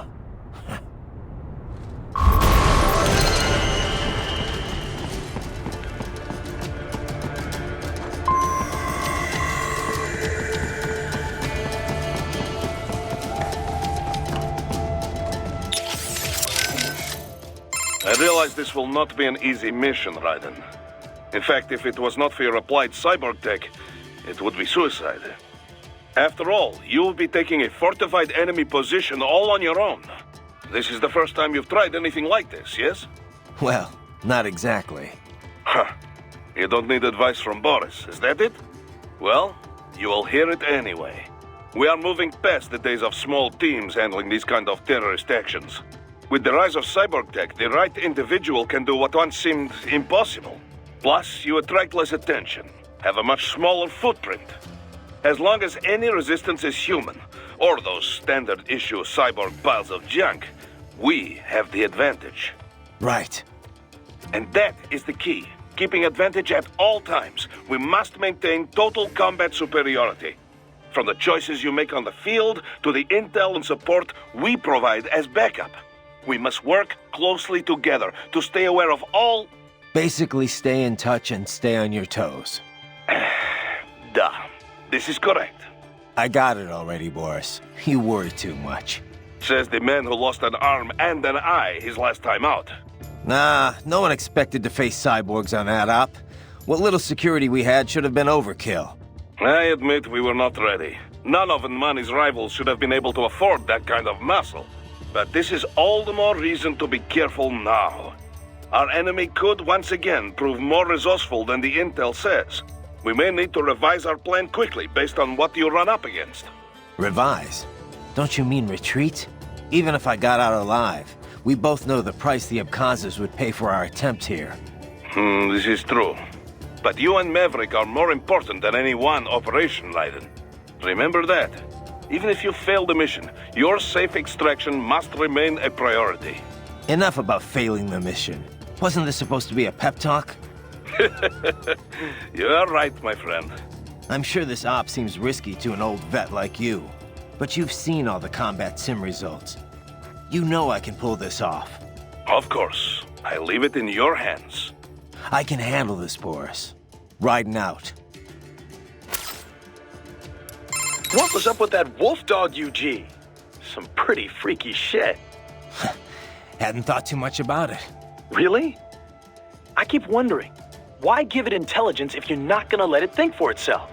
I realize this will not be an easy mission, Raiden. In fact, if it was not for your applied cyborg tech, it would be suicide. After all, you will be taking a fortified enemy position all on your own. This is the first time you've tried anything like this, yes? Well, not exactly. Huh. You don't need advice from Boris, is that it? Well, you will hear it anyway. We are moving past the days of small teams handling these kind of terrorist actions. With the rise of cyborg tech, the right individual can do what once seemed impossible. Plus, you attract less attention, have a much smaller footprint. As long as any resistance is human, or those standard-issue cyborg piles of junk, we have the advantage. Right. And that is the key. Keeping advantage at all times. We must maintain total combat superiority. From the choices you make on the field, to the intel and support we provide as backup. We must work closely together to stay aware of all... Basically, stay in touch and stay on your toes. Duh. This is correct. I got it already, Boris. You worry too much. Says the man who lost an arm and an eye his last time out. Nah, no one expected to face cyborgs on that op. What little security we had should have been overkill. I admit we were not ready. None of Nmani's rivals should have been able to afford that kind of muscle. But this is all the more reason to be careful now. Our enemy could once again prove more resourceful than the intel says. We may need to revise our plan quickly based on what you run up against. Revise? Don't you mean retreat? Even if I got out alive, we both know the price the Abkhazes would pay for our attempt here. This is true. But you and Maverick are more important than any one operation, Raiden. Remember that. Even if you fail the mission, your safe extraction must remain a priority. Enough about failing the mission. Wasn't this supposed to be a pep talk? You are right, my friend. I'm sure this op seems risky to an old vet like you. But you've seen all the combat sim results. You know I can pull this off. Of course. I leave it in your hands. I can handle this, Boris. Riding out. What was up with that wolf dog UG? Some pretty freaky shit. Hadn't thought too much about it. Really? I keep wondering, why give it intelligence if you're not gonna let it think for itself?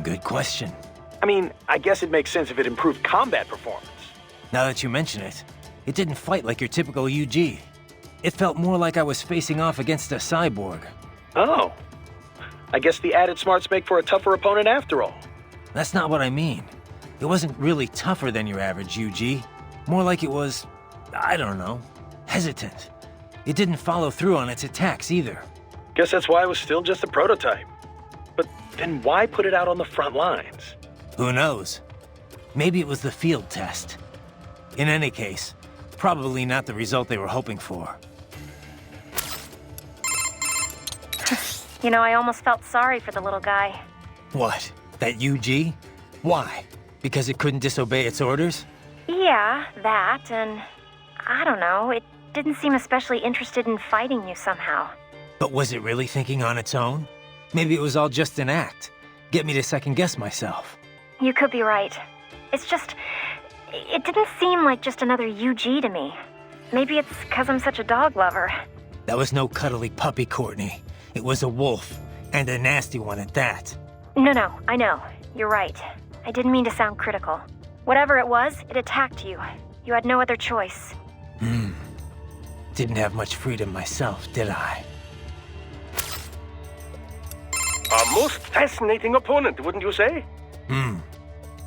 Good question. I mean, I guess it makes sense if it improved combat performance. Now that you mention it, it didn't fight like your typical UG. It felt more like I was facing off against a cyborg. Oh. I guess the added smarts make for a tougher opponent after all. That's not what I mean. It wasn't really tougher than your average UG. More like it was, I don't know, hesitant. It didn't follow through on its attacks either. Guess that's why it was still just a prototype. But then why put it out on the front lines? Who knows? Maybe it was the field test. In any case, probably not the result they were hoping for. You know, I almost felt sorry for the little guy. What? That UG? Why? Because it couldn't disobey its orders? Yeah, that, and I don't know, it didn't seem especially interested in fighting you somehow. But was it really thinking on its own? Maybe it was all just an act. Get me to second-guess myself. You could be right. It's just, it didn't seem like just another UG to me. Maybe it's because I'm such a dog lover. That was no cuddly puppy, Courtney. It was a wolf, and a nasty one at that. No, I know. You're right. I didn't mean to sound critical. Whatever it was, it attacked you. You had no other choice. Didn't have much freedom myself, did I? A most fascinating opponent, wouldn't you say?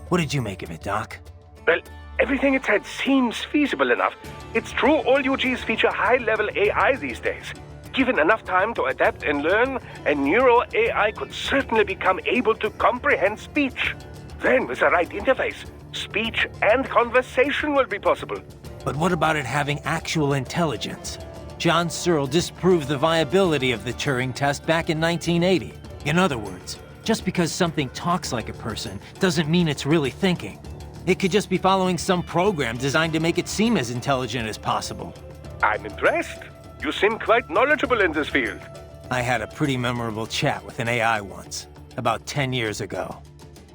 What did you make of it, Doc? Well, everything it said seems feasible enough. It's true all UGs feature high-level AI these days. Given enough time to adapt and learn, a neural AI could certainly become able to comprehend speech. Then, with the right interface, speech and conversation will be possible. But what about it having actual intelligence? John Searle disproved the viability of the Turing test back in 1980. In other words, just because something talks like a person doesn't mean it's really thinking. It could just be following some program designed to make it seem as intelligent as possible. I'm impressed. You seem quite knowledgeable in this field. I had a pretty memorable chat with an AI once, about 10 years ago.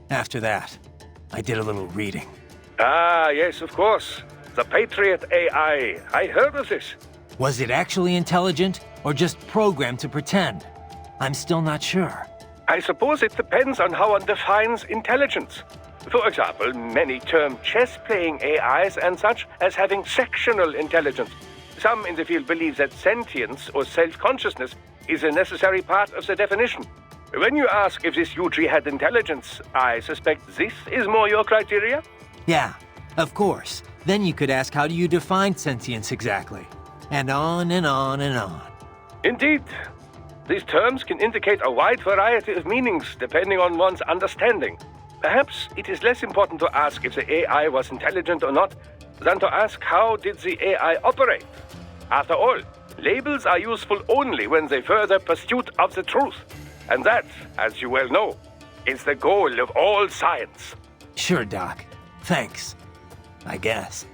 After that, I did a little reading. Ah, yes, of course. The Patriot AI. I heard of this. Was it actually intelligent, or just programmed to pretend? I'm still not sure. I suppose it depends on how one defines intelligence. For example, many term chess-playing AIs and such as having sectional intelligence. Some in the field believe that sentience or self-consciousness is a necessary part of the definition. When you ask if this UG had intelligence, I suspect this is more your criteria? Yeah, of course. Then you could ask, how do you define sentience exactly? And on and on and on. Indeed. These terms can indicate a wide variety of meanings depending on one's understanding. Perhaps it is less important to ask if the AI was intelligent or not than to ask how did the AI operate. After all, labels are useful only when they further pursuit of the truth. And that, as you well know, is the goal of all science. Sure, Doc. Thanks. I guess.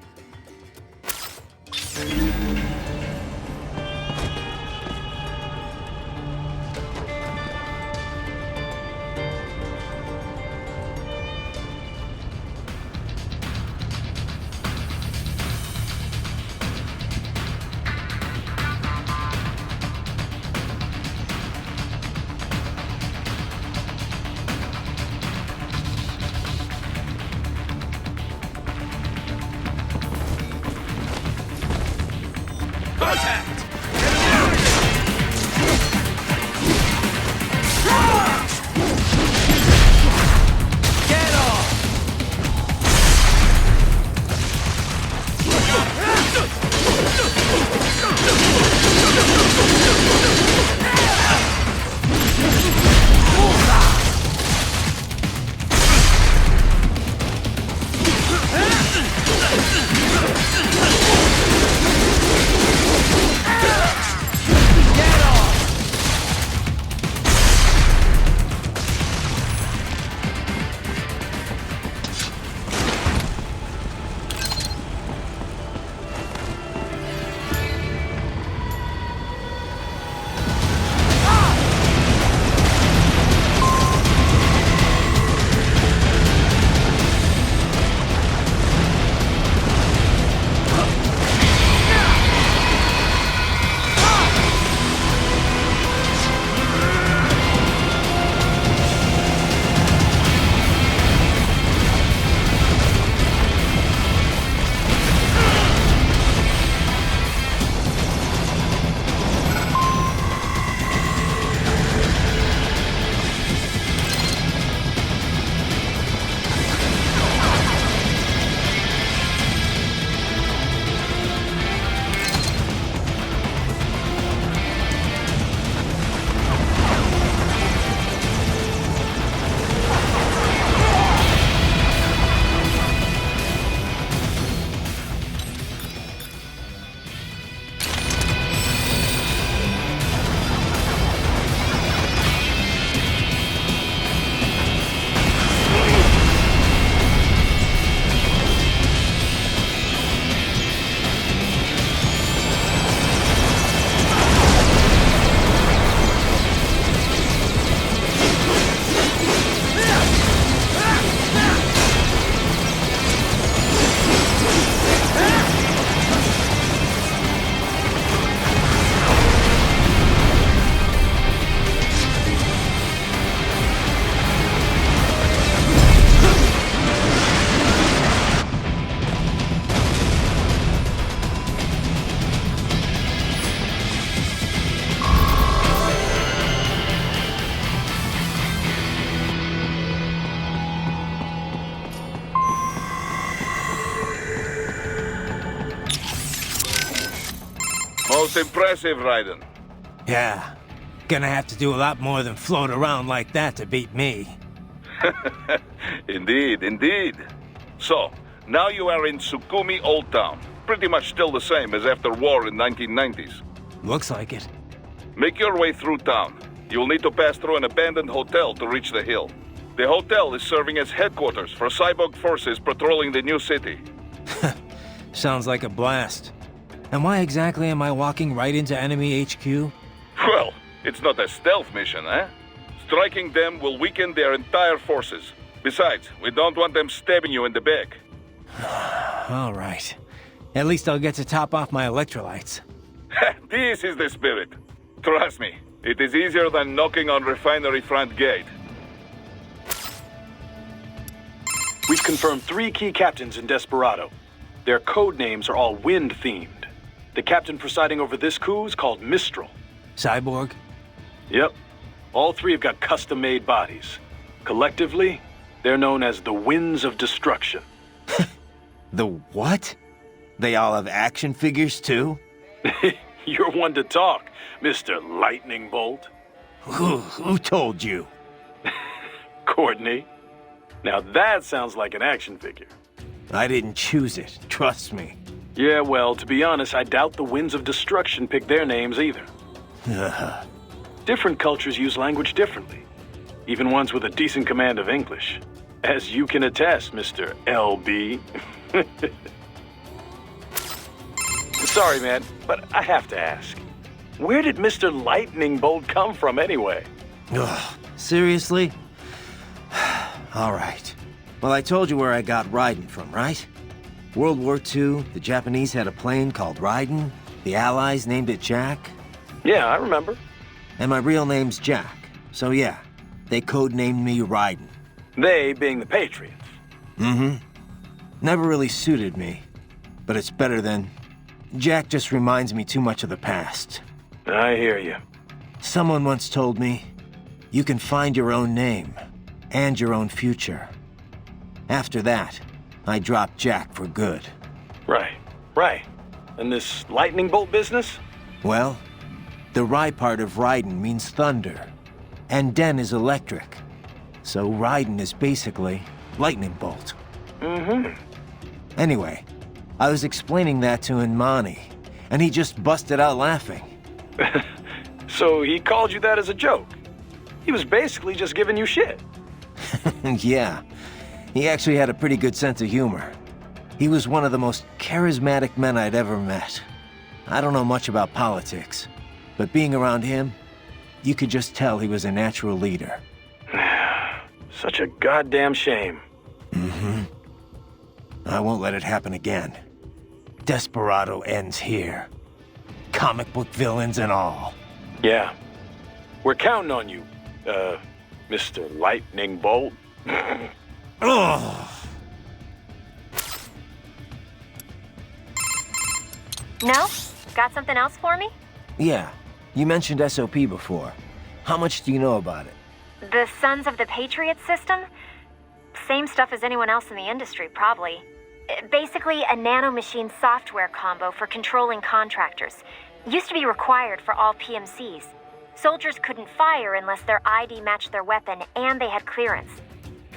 Most impressive, Raiden. Yeah. Gonna have to do a lot more than float around like that to beat me. Indeed, indeed. So, now you are in Sukumi Old Town. Pretty much still the same as after war in 1990s. Looks like it. Make your way through town. You'll need to pass through an abandoned hotel to reach the hill. The hotel is serving as headquarters for cyborg forces patrolling the new city. Sounds like a blast. And why exactly am I walking right into enemy HQ? Well, it's not a stealth mission, eh? Striking them will weaken their entire forces. Besides, we don't want them stabbing you in the back. All right. At least I'll get to top off my electrolytes. This is the spirit. Trust me, it is easier than knocking on refinery front gate. We've confirmed 3 key captains in Desperado. Their code names are all wind-themed. The captain presiding over this coup is called Mistral. Cyborg? Yep. All 3 have got custom-made bodies. Collectively, they're known as the Winds of Destruction. The what? They all have action figures too? You're one to talk, Mr. Lightning Bolt. Who told you? Courtney. Now that sounds like an action figure. I didn't choose it, trust me. Yeah, well, to be honest, I doubt the Winds of Destruction picked their names either. Different cultures use language differently. Even ones with a decent command of English. As you can attest, Mr. LB. Sorry, man, but I have to ask. Where did Mr. Lightning Bolt come from anyway? Ugh, seriously? All right. Well, I told you where I got Raiden from, right? World War II, the Japanese had a plane called Raiden. The Allies named it Jack. Yeah, I remember. And my real name's Jack. So yeah, they codenamed me Raiden. They being the Patriots. Mm-hmm. Never really suited me. But it's better than... Jack just reminds me too much of the past. I hear you. Someone once told me, you can find your own name and your own future. After that, I dropped Jack for good. Right. And this lightning bolt business? Well, the Rai part of Raiden means thunder, and Den is electric. So Raiden is basically lightning bolt. Mm-hmm. Anyway, I was explaining that to Inmani, and he just busted out laughing. So he called you that as a joke? He was basically just giving you shit. Yeah, he actually had a pretty good sense of humor. He was one of the most charismatic men I'd ever met. I don't know much about politics, but being around him, you could just tell he was a natural leader. Such a goddamn shame. Mm-hmm. I won't let it happen again. Desperado ends here. Comic book villains and all. Yeah. We're counting on you, Mr. Lightning Bolt. Ugh. No? Got something else for me? Yeah, you mentioned SOP before. How much do you know about it? The Sons of the Patriot system? Same stuff as anyone else in the industry, probably. Basically, a nanomachine software combo for controlling contractors. Used to be required for all PMCs. Soldiers couldn't fire unless their ID matched their weapon and they had clearance.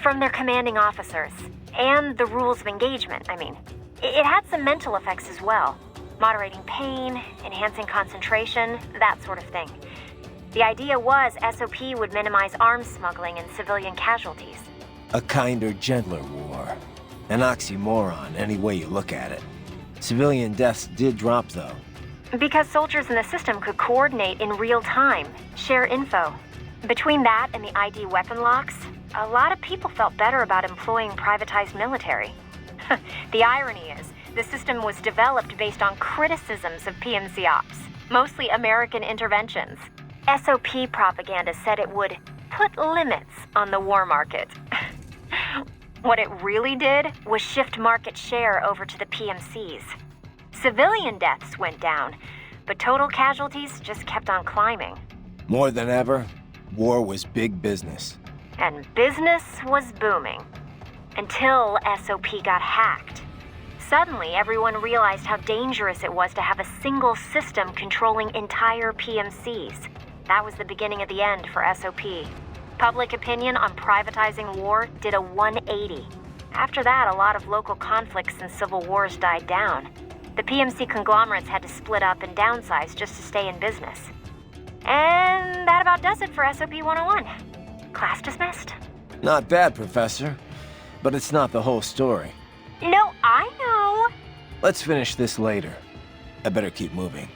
From their commanding officers. And the rules of engagement, I mean. It had some mental effects as well. Moderating pain, enhancing concentration, that sort of thing. The idea was SOP would minimize arms smuggling and civilian casualties. A kinder, gentler war. An oxymoron, any way you look at it. Civilian deaths did drop, though. Because soldiers in the system could coordinate in real time, share info. Between that and the ID weapon locks, a lot of people felt better about employing privatized military. The irony is, the system was developed based on criticisms of PMC ops, mostly American interventions. SOP propaganda said it would put limits on the war market. What it really did was shift market share over to the PMCs. Civilian deaths went down, but total casualties just kept on climbing. More than ever, war was big business. And business was booming. Until SOP got hacked. Suddenly, everyone realized how dangerous it was to have a single system controlling entire PMCs. That was the beginning of the end for SOP. Public opinion on privatizing war did a 180. After that, a lot of local conflicts and civil wars died down. The PMC conglomerates had to split up and downsize just to stay in business. And that about does it for SOP 101. Class dismissed. Not bad, Professor. But it's not the whole story. No, I know. Let's finish this later. I better keep moving.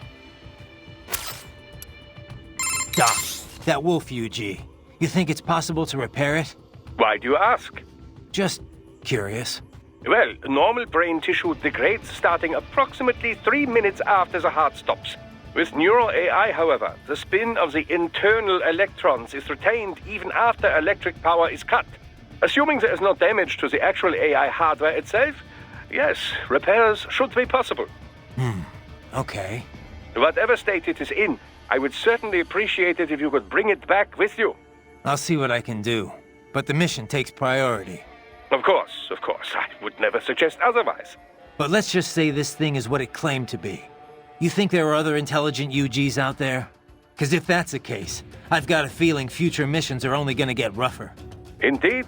Doc, that wolf UG. You think it's possible to repair it? Why do you ask? Just curious. Well, normal brain tissue degrades starting approximately 3 minutes after the heart stops. With neural AI, however, the spin of the internal electrons is retained even after electric power is cut. Assuming there is no damage to the actual AI hardware itself, yes, repairs should be possible. Okay. Whatever state it is in, I would certainly appreciate it if you could bring it back with you. I'll see what I can do. But the mission takes priority. Of course. I would never suggest otherwise. But let's just say this thing is what it claimed to be. You think there are other intelligent UGs out there? Because if that's the case, I've got a feeling future missions are only gonna get rougher. Indeed.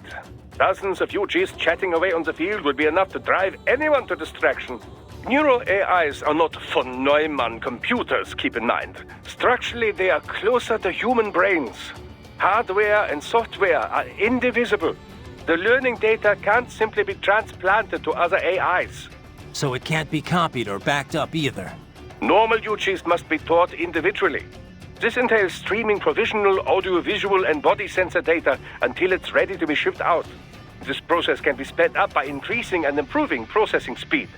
Dozens of UGs chatting away on the field would be enough to drive anyone to distraction. Neural AIs are not von Neumann computers, keep in mind. Structurally, they are closer to human brains. Hardware and software are indivisible. The learning data can't simply be transplanted to other AIs. So it can't be copied or backed up either. Normal UGs must be taught individually. This entails streaming provisional, audiovisual, and body sensor data until it's ready to be shipped out. This process can be sped up by increasing and improving processing speed.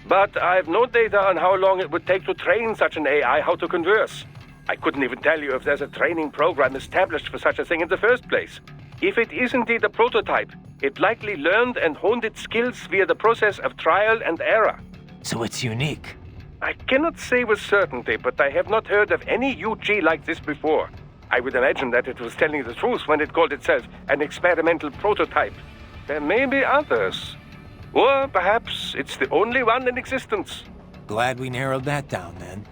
But I have no data on how long it would take to train such an AI how to converse. I couldn't even tell you if there's a training program established for such a thing in the first place. If it is indeed a prototype, it likely learned and honed its skills via the process of trial and error. So it's unique. I cannot say with certainty, but I have not heard of any UG like this before. I would imagine that it was telling the truth when it called itself an experimental prototype. There may be others. Or perhaps it's the only one in existence. Glad we narrowed that down then.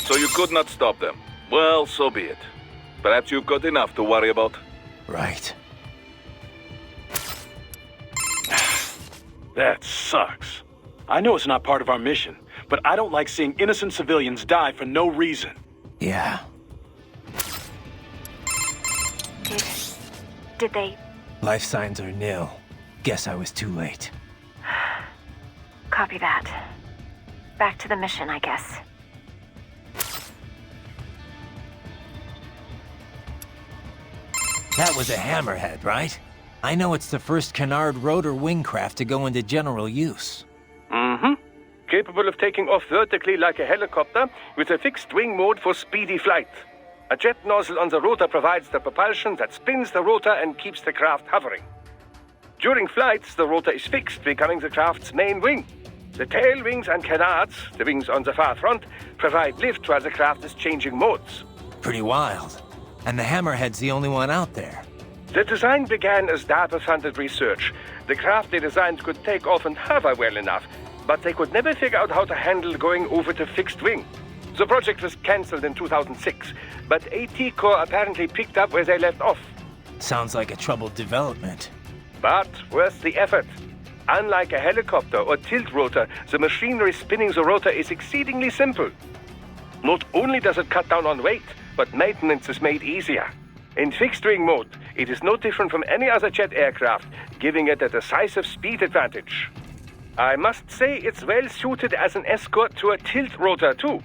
So you could not stop them. Well, so be it. Perhaps you've got enough to worry about. Right. That sucks. I know it's not part of our mission, but I don't like seeing innocent civilians die for no reason. Yeah. Did they... Life signs are nil. Guess I was too late. Copy that. Back to the mission, I guess. That was a hammerhead, right? I know it's the first canard rotor wingcraft to go into general use. Mm-hmm. capable of taking off vertically like a helicopter with a fixed wing mode for speedy flight. A jet nozzle on the rotor provides the propulsion that spins the rotor and keeps the craft hovering. During flights, the rotor is fixed, becoming the craft's main wing. The tail wings and canards, the wings on the far front, provide lift while the craft is changing modes. Pretty wild. And the Hammerhead's the only one out there. The design began as DARPA-funded research. The craft they designed could take off and hover well enough, but they could never figure out how to handle going over to fixed wing. The project was cancelled in 2006, but AT Corps apparently picked up where they left off. Sounds like a troubled development. But worth the effort. Unlike a helicopter or tilt rotor, the machinery spinning the rotor is exceedingly simple. Not only does it cut down on weight, but maintenance is made easier. In fixed-wing mode, it is no different from any other jet aircraft, giving it a decisive speed advantage. I must say it's well suited as an escort to a tilt rotor, too.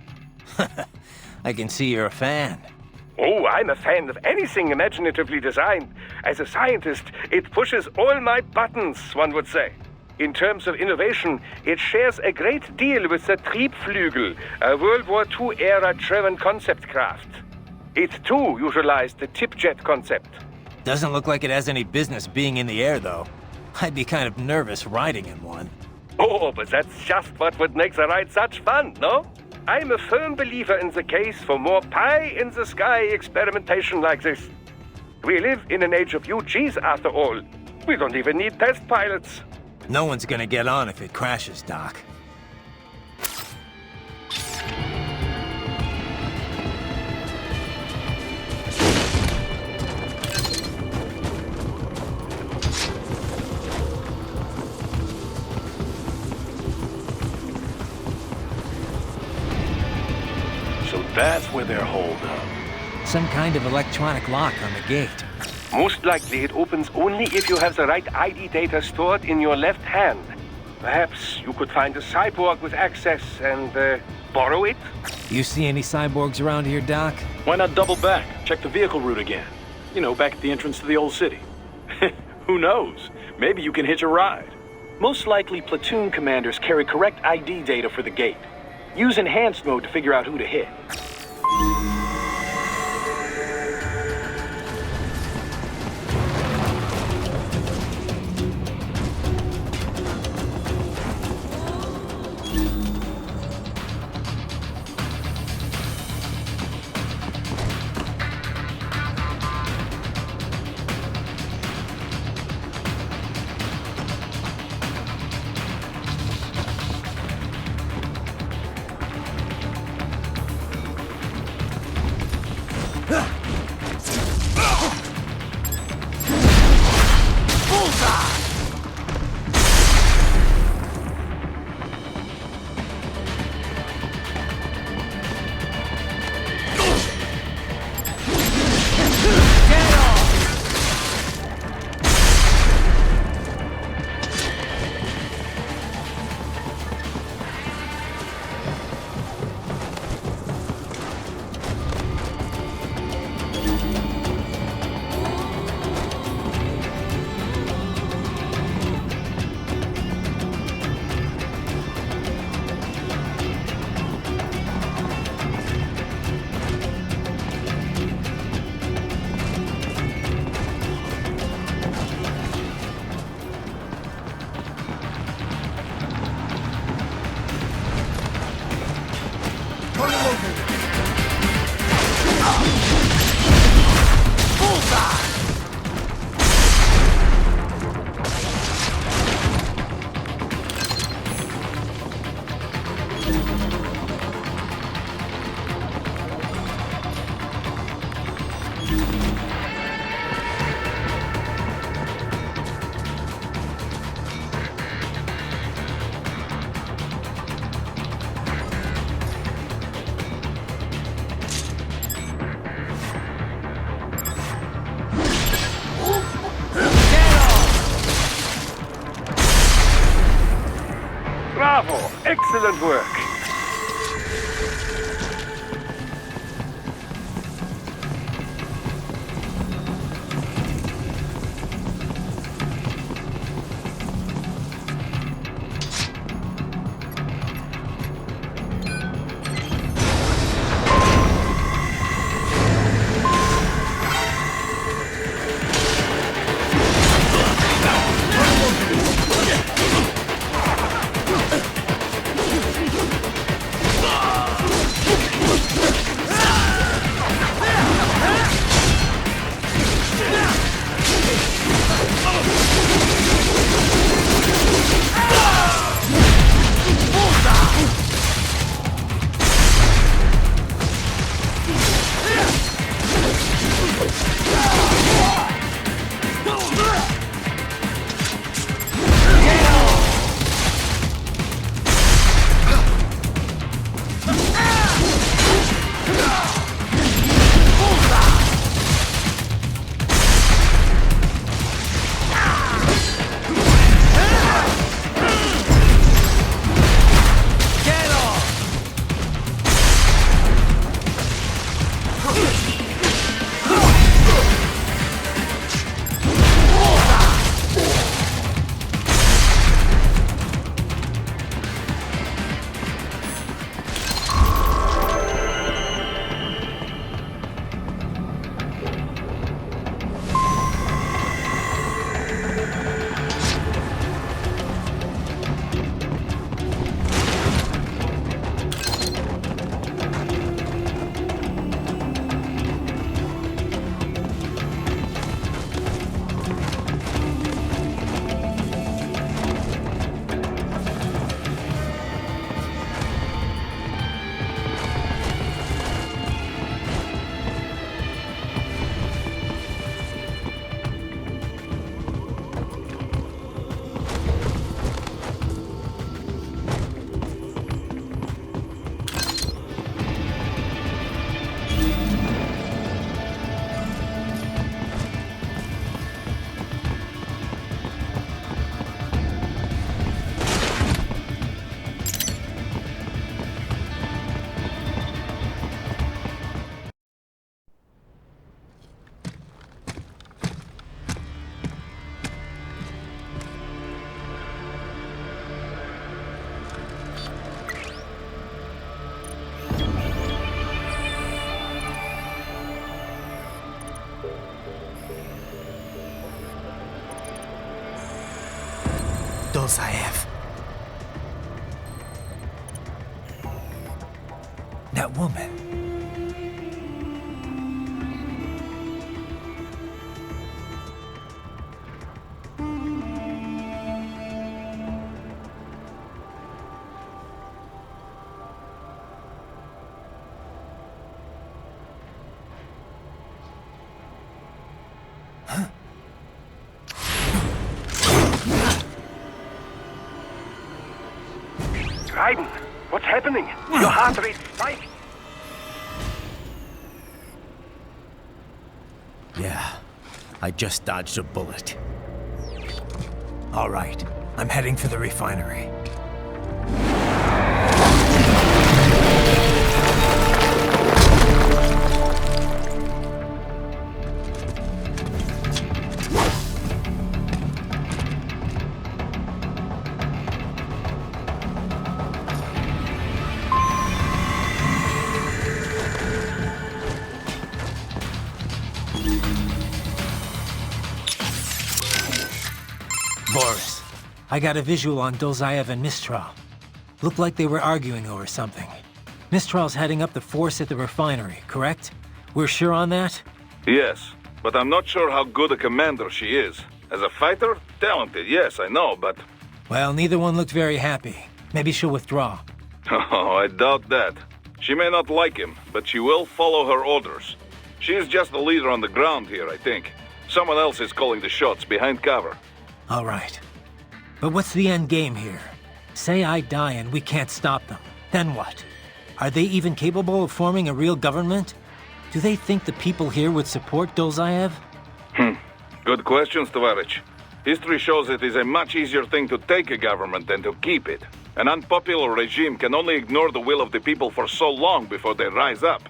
I can see you're a fan. Oh, I'm a fan of anything imaginatively designed. As a scientist, it pushes all my buttons, one would say. In terms of innovation, it shares a great deal with the Triebflügel, a World War II-era German concept craft. It, too, utilized the tip jet concept. Doesn't look like it has any business being in the air, though. I'd be kind of nervous riding in one. Oh, but that's just what would make the ride such fun, no? I'm a firm believer in the case for more pie-in-the-sky experimentation like this. We live in an age of UGs, after all. We don't even need test pilots. No one's gonna get on if it crashes, Doc. So that's where they're holed up. Some kind of electronic lock on the gate. Most likely it opens only if you have the right ID data stored in your left hand. Perhaps you could find a cyborg with access and borrow it? You see any cyborgs around here, Doc? Why not double back? Check the vehicle route again. You know, back at the entrance to the old city. Who knows? Maybe you can hitch a ride. Most likely, platoon commanders carry correct ID data for the gate. Use enhanced mode to figure out who to hit. Bravo! Excellent work! Dolzaev. That woman. Raiden, what's happening? Your heart rate spiked. Yeah, I just dodged a bullet. All right, I'm heading for the refinery. Boris, I got a visual on Dolzaev and Mistral. Looked like they were arguing over something. Mistral's heading up the force at the refinery, correct? We're sure on that? Yes, but I'm not sure how good a commander she is. As a fighter, talented, yes, I know, but... Well, neither one looked very happy. Maybe she'll withdraw. Oh, I doubt that. She may not like him, but she will follow her orders. She is just the leader on the ground here, I think. Someone else is calling the shots behind cover. All right. But what's the end game here? Say I die and we can't stop them. Then what? Are they even capable of forming a real government? Do they think the people here would support Dolzaev? Good questions, Tovarich. History shows it is a much easier thing to take a government than to keep it. An unpopular regime can only ignore the will of the people for so long before they rise up.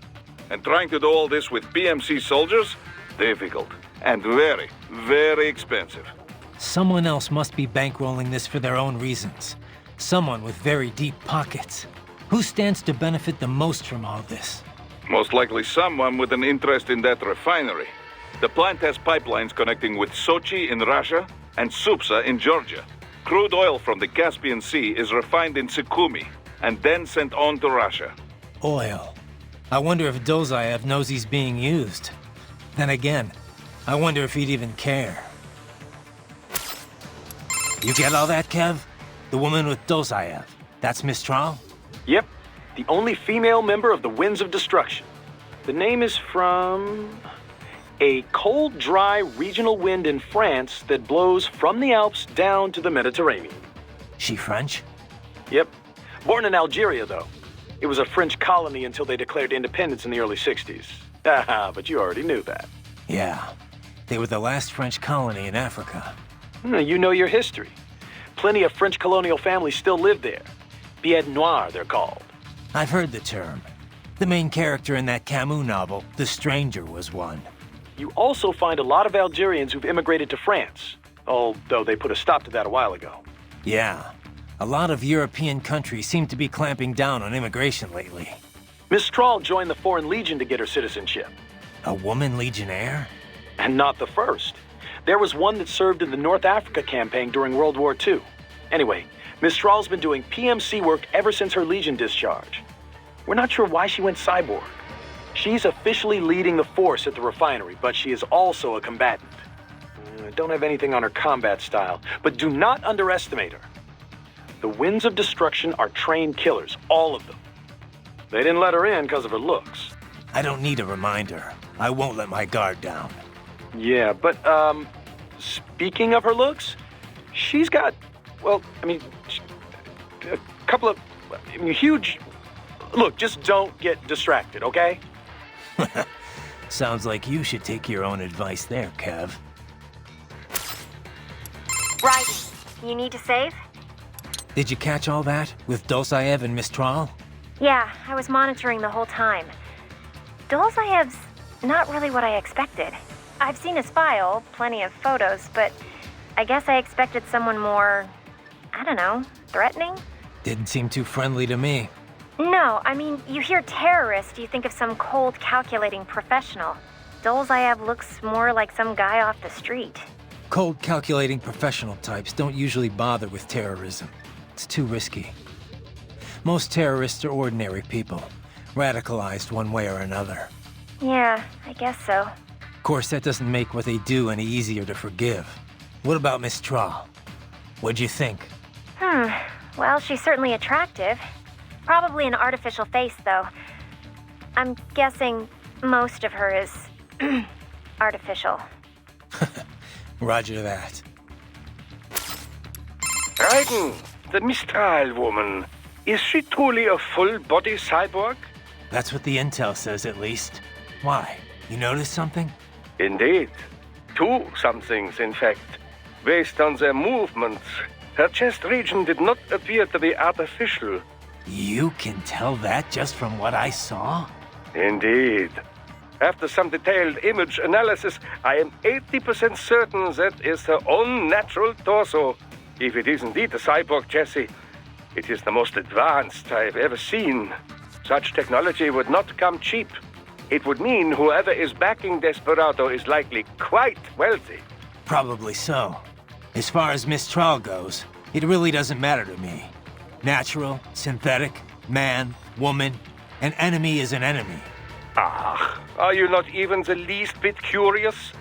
And trying to do all this with PMC soldiers? Difficult. And very, very expensive. Someone else must be bankrolling this for their own reasons. Someone with very deep pockets. Who stands to benefit the most from all this? Most likely someone with an interest in that refinery. The plant has pipelines connecting with Sochi in Russia and Supsa in Georgia. Crude oil from the Caspian Sea is refined in Sukhumi and then sent on to Russia. Oil. I wonder if Dolzaev knows he's being used. Then again, I wonder if he'd even care. You get all that, Kev? The woman with Dolzaev. That's Mistral? Yep, the only female member of the Winds of Destruction. The name is from a cold, dry regional wind in France that blows from the Alps down to the Mediterranean. She French? Yep. Born in Algeria, though. It was a French colony until they declared independence in the early 60s. Haha, but you already knew that. Yeah. They were the last French colony in Africa. You know your history. Plenty of French colonial families still live there. Pied Noir, they're called. I've heard the term. The main character in that Camus novel, The Stranger, was one. You also find a lot of Algerians who've immigrated to France, although they put a stop to that a while ago. Yeah. A lot of European countries seem to be clamping down on immigration lately. Mistral joined the Foreign Legion to get her citizenship. A woman legionnaire? And not the first. There was one that served in the North Africa campaign during World War II. Anyway, Mistral's been doing PMC work ever since her Legion discharge. We're not sure why she went cyborg. She's officially leading the force at the refinery, but she is also a combatant. I don't have anything on her combat style, but do not underestimate her. The Winds of Destruction are trained killers, all of them. They didn't let her in because of her looks. I don't need a reminder. I won't let my guard down. Yeah, but, speaking of her looks, she's got, well, I mean, a couple of, huge... Look, just don't get distracted, okay? Sounds like you should take your own advice there, Kev. Raiden, you need to save? Did you catch all that, with Dolzaev and Mistral? Yeah, I was monitoring the whole time. Dolzaev's not really what I expected. I've seen his file, plenty of photos, but I guess I expected someone more, I don't know, threatening? Didn't seem too friendly to me. No, I mean, you hear terrorist, you think of some cold, calculating professional. Dolzaev looks more like some guy off the street. Cold, calculating professional types don't usually bother with terrorism. It's too risky. Most terrorists are ordinary people, radicalized one way or another. Yeah, I guess so. Of course, that doesn't make what they do any easier to forgive. What about Miss Traal? What'd you think? Well, she's certainly attractive. Probably an artificial face, though. I'm guessing most of her is artificial. Roger that. Raiden, the Mistral woman. Is she truly a full-body cyborg? That's what the intel says, at least. Why? You noticed something? Indeed. Two somethings, in fact. Based on their movements, her chest region did not appear to be artificial. You can tell that just from what I saw? Indeed. After some detailed image analysis, I am 80% certain that is her own natural torso. If it is indeed a cyborg chassis, it is the most advanced I've ever seen. Such technology would not come cheap. It would mean whoever is backing Desperado is likely quite wealthy. Probably so. As far as Miss Traal goes, it really doesn't matter to me. Natural, synthetic, man, woman, an enemy is an enemy. Ah, are you not even the least bit curious?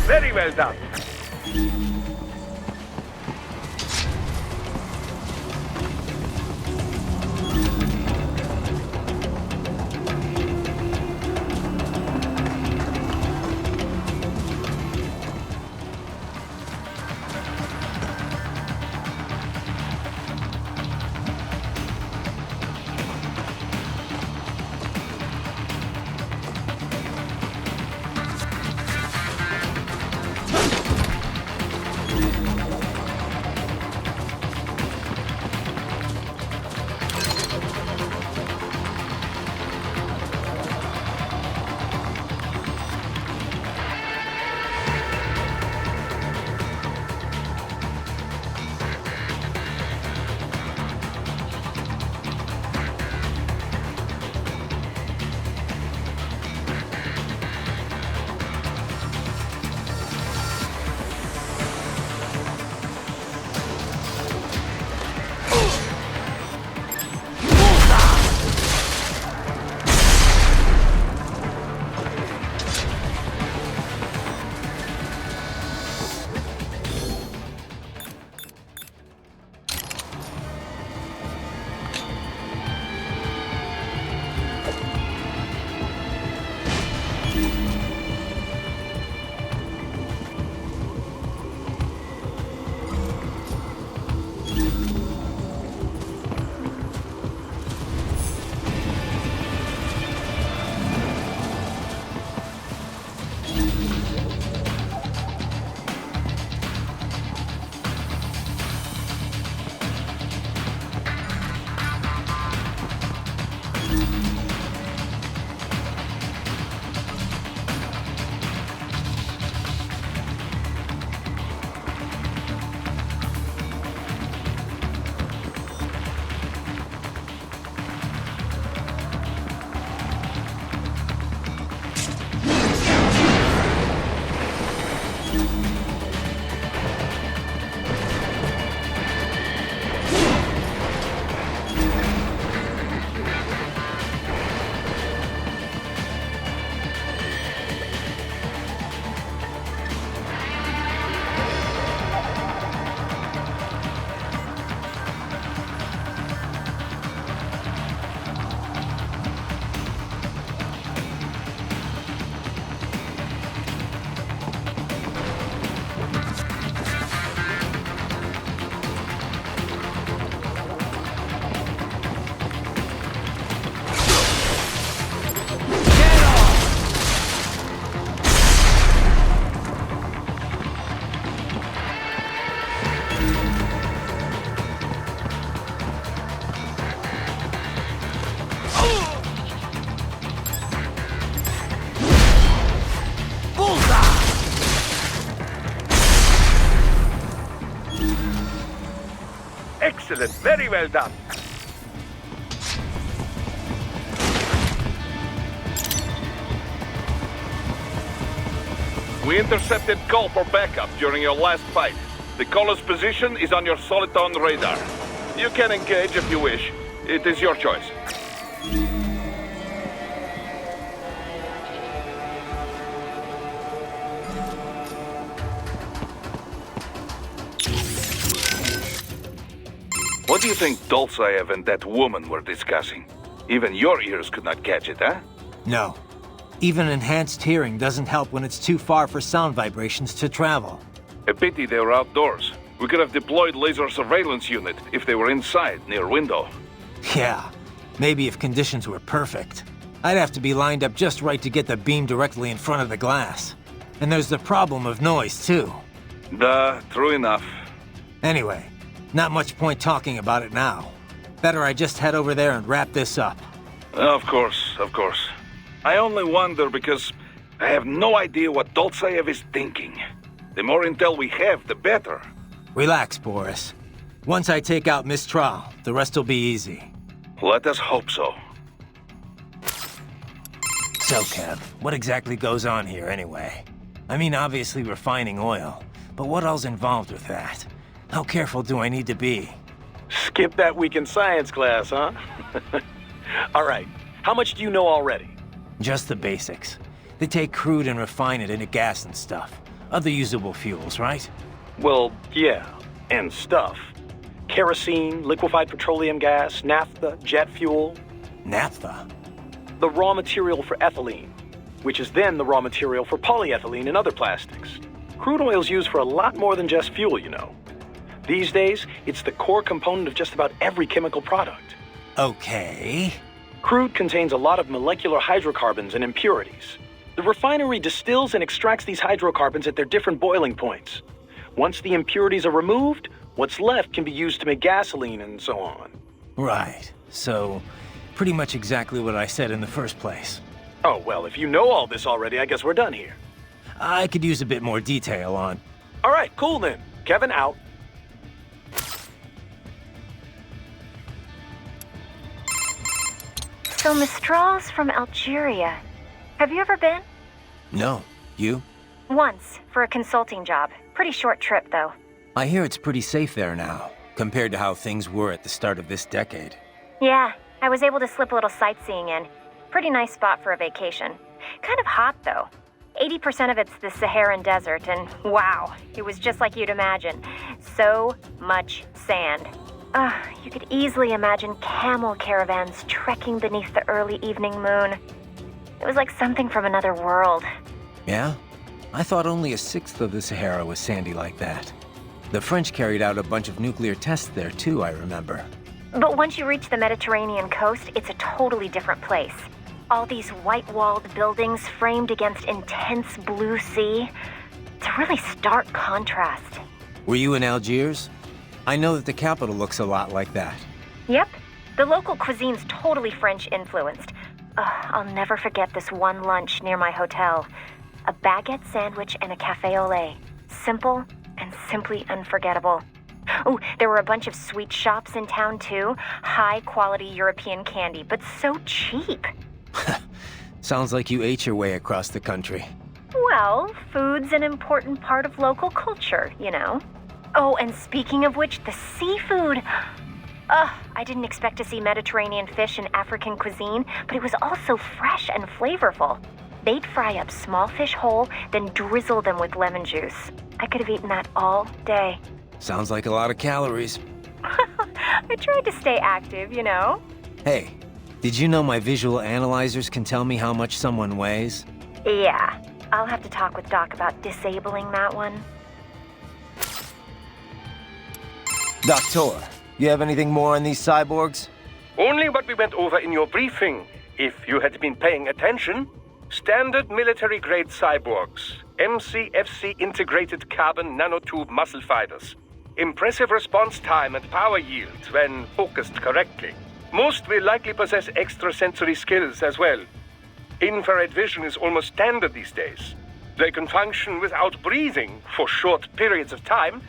Very well done. Excellent. Very well done. We intercepted call for backup during your last fight. The caller's position is on your Soliton radar. You can engage if you wish. It is your choice. What do you think Dolzaev and that woman were discussing? Even your ears could not catch it, huh? No. Even enhanced hearing doesn't help when it's too far for sound vibrations to travel. A pity they were outdoors. We could have deployed laser surveillance unit if they were inside, near window. Yeah, maybe if conditions were perfect. I'd have to be lined up just right to get the beam directly in front of the glass. And there's the problem of noise, too. Duh, true enough. Anyway, not much point talking about it now. Better I just head over there and wrap this up. Of course, of course. I only wonder because I have no idea what Dolzaev is thinking. The more intel we have, the better. Relax, Boris. Once I take out Mistral, the rest will be easy. Let us hope so. So, Kev, what exactly goes on here anyway? I mean, obviously refining oil, but what all's involved with that? How careful do I need to be? Skip that week in science class, huh? All right, how much do you know already? Just the basics. They take crude and refine it into gas and stuff. Other usable fuels, right? Well, yeah, and stuff. Kerosene, liquefied petroleum gas, naphtha, jet fuel. Naphtha? The raw material for ethylene, which is then the raw material for polyethylene and other plastics. Crude oil's used for a lot more than just fuel, you know. These days, it's the core component of just about every chemical product. Okay. Crude contains a lot of molecular hydrocarbons and impurities. The refinery distills and extracts these hydrocarbons at their different boiling points. Once the impurities are removed, what's left can be used to make gasoline and so on. Right. So, pretty much exactly what I said in the first place. Oh, well, if you know all this already, I guess we're done here. I could use a bit more detail on... All right, cool then. Kevin out. So Mistral's from Algeria. Have you ever been? No. You? Once, for a consulting job. Pretty short trip, though. I hear it's pretty safe there now, compared to how things were at the start of this decade. Yeah, I was able to slip a little sightseeing in. Pretty nice spot for a vacation. Kind of hot, though. 80% of it's the Saharan desert, and wow, it was just like you'd imagine. So much sand. You could easily imagine camel caravans trekking beneath the early evening moon. It was like something from another world. Yeah? I thought only a sixth of the Sahara was sandy like that. The French carried out a bunch of nuclear tests there too, I remember. But once you reach the Mediterranean coast, it's a totally different place. All these white-walled buildings framed against intense blue sea. It's a really stark contrast. Were you in Algiers? I know that the capital looks a lot like that. Yep. The local cuisine's totally French-influenced. I'll never forget this one lunch near my hotel. A baguette sandwich and a café au lait. Simple and simply unforgettable. Oh, there were a bunch of sweet shops in town, too. High-quality European candy, but so cheap. Sounds like you ate your way across the country. Well, food's an important part of local culture, you know. Oh, and speaking of which, the seafood. I didn't expect to see Mediterranean fish in African cuisine, but it was also fresh and flavorful. They'd fry up small fish whole, then drizzle them with lemon juice. I could have eaten that all day. Sounds like a lot of calories. I tried to stay active, you know. Hey, did you know my visual analyzers can tell me how much someone weighs? Yeah, I'll have to talk with Doc about disabling that one. Doctor, you have anything more on these cyborgs? Only what we went over in your briefing, if you had been paying attention. Standard military-grade cyborgs. MCFC integrated carbon nanotube muscle fibers. Impressive response time and power yield when focused correctly. Most will likely possess extrasensory skills as well. Infrared vision is almost standard these days. They can function without breathing for short periods of time,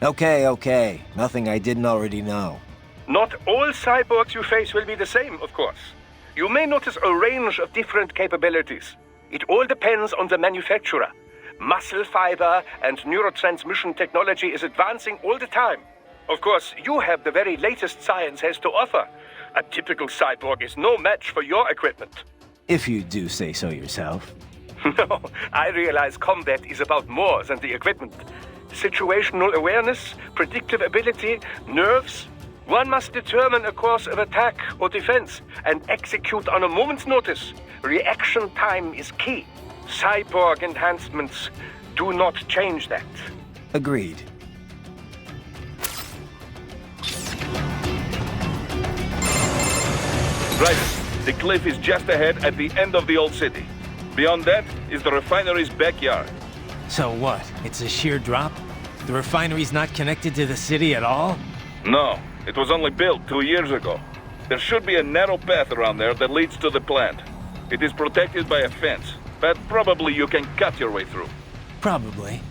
Okay. Nothing I didn't already know. Not all cyborgs you face will be the same, of course. You may notice a range of different capabilities. It all depends on the manufacturer. Muscle fiber and neurotransmission technology is advancing all the time. Of course, you have the very latest science has to offer. A typical cyborg is no match for your equipment. If you do say so yourself. No, I realize combat is about more than the equipment. Situational awareness, predictive ability, nerves. One must determine a course of attack or defense and execute on a moment's notice. Reaction time is key. Cyborg enhancements do not change that. Agreed. Right. The cliff is just ahead at the end of the old city. Beyond that is the refinery's backyard. So what? It's a sheer drop? The refinery's not connected to the city at all? No, it was only built 2 years ago. There should be a narrow path around there that leads to the plant. It is protected by a fence, but probably you can cut your way through. Probably.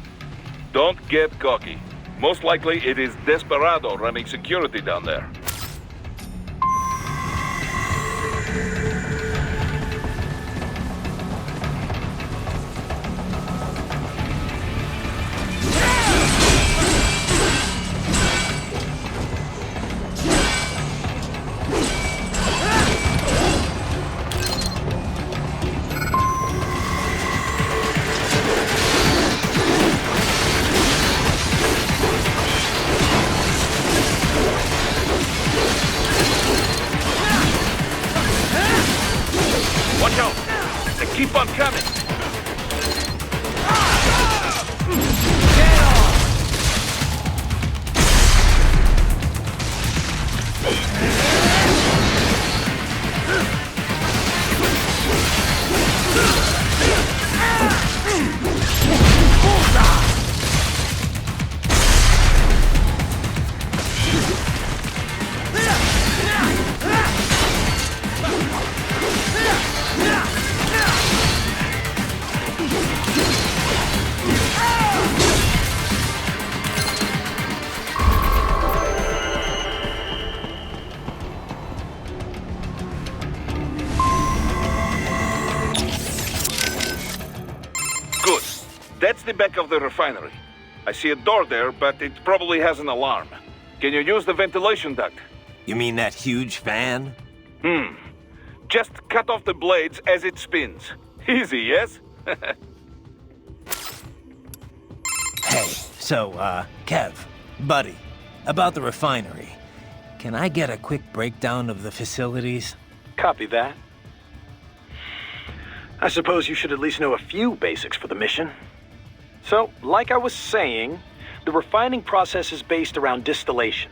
Don't get cocky. Most likely it is Desperado running security down there. Watch out! They keep on coming! Good. That's the back of the refinery. I see a door there, but it probably has an alarm. Can you use the ventilation duct? You mean that huge fan? Just cut off the blades as it spins. Easy, yes? Hey, so, Kev, buddy, about the refinery. Can I get a quick breakdown of the facilities? Copy that. I suppose you should at least know a few basics for the mission. So, like I was saying, the refining process is based around distillation.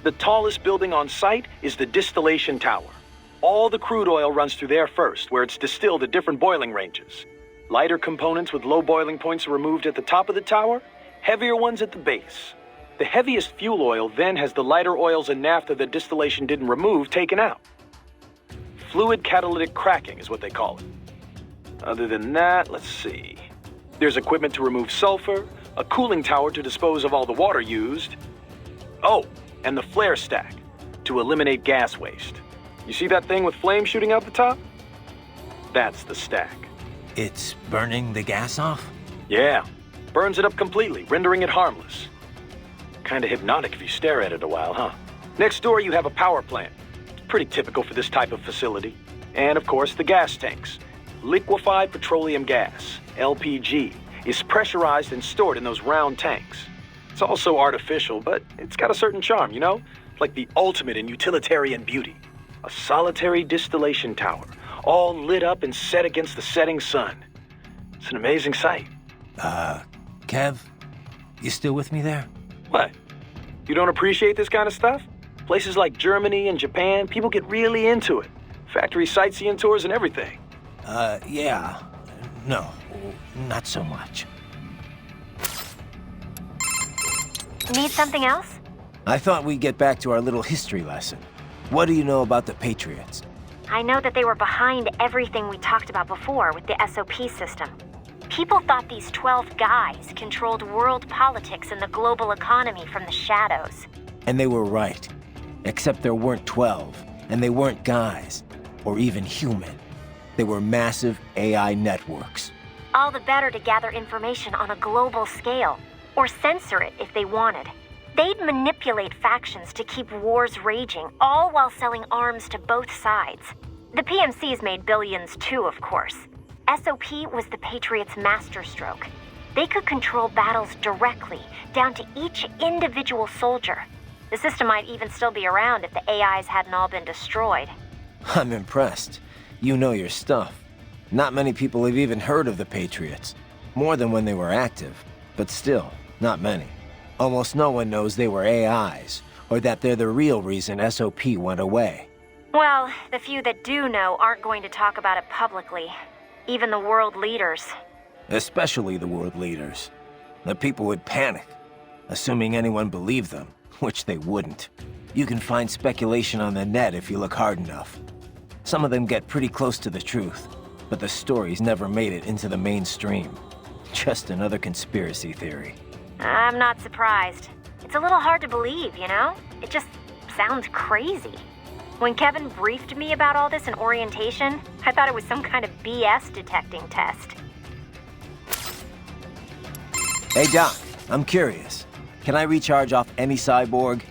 The tallest building on site is the distillation tower. All the crude oil runs through there first, where it's distilled at different boiling ranges. Lighter components with low boiling points are removed at the top of the tower, heavier ones at the base. The heaviest fuel oil then has the lighter oils and naphtha that distillation didn't remove taken out. Fluid catalytic cracking is what they call it. Other than that, let's see. There's equipment to remove sulfur, a cooling tower to dispose of all the water used. Oh, and the flare stack to eliminate gas waste. You see that thing with flames shooting out the top? That's the stack. It's burning the gas off? Yeah, burns it up completely, rendering it harmless. Kinda hypnotic if you stare at it a while, huh? Next door you have a power plant. It's pretty typical for this type of facility. And of course, the gas tanks. Liquefied petroleum gas, LPG, is pressurized and stored in those round tanks. It's also artificial, but it's got a certain charm, you know? Like the ultimate in utilitarian beauty. A solitary distillation tower, all lit up and set against the setting sun. It's an amazing sight. Kev, you still with me there? What? You don't appreciate this kind of stuff? Places like Germany and Japan, people get really into it. Factory sightseeing tours and everything. Yeah. No, not so much. Need something else? I thought we'd get back to our little history lesson. What do you know about the Patriots? I know that they were behind everything we talked about before with the SOP system. People thought these 12 guys controlled world politics and the global economy from the shadows. And they were right. Except there weren't 12, and they weren't guys, or even human. They were massive AI networks. All the better to gather information on a global scale, or censor it if they wanted. They'd manipulate factions to keep wars raging, all while selling arms to both sides. The PMCs made billions too, of course. SOP was the Patriots' masterstroke. They could control battles directly, down to each individual soldier. The system might even still be around if the AIs hadn't all been destroyed. I'm impressed. You know your stuff. Not many people have even heard of the Patriots. More than when they were active, but still, not many. Almost no one knows they were AIs, or that they're the real reason SOP went away. Well, the few that do know aren't going to talk about it publicly. Even the world leaders. Especially the world leaders. The people would panic, assuming anyone believed them, which they wouldn't. You can find speculation on the net if you look hard enough. Some of them get pretty close to the truth, but the stories never made it into the mainstream. Just another conspiracy theory. I'm not surprised. It's a little hard to believe, you know? It just sounds crazy. When Kevin briefed me about all this in orientation, I thought it was some kind of BS detecting test. Hey Doc, I'm curious. Can I recharge off any cyborg?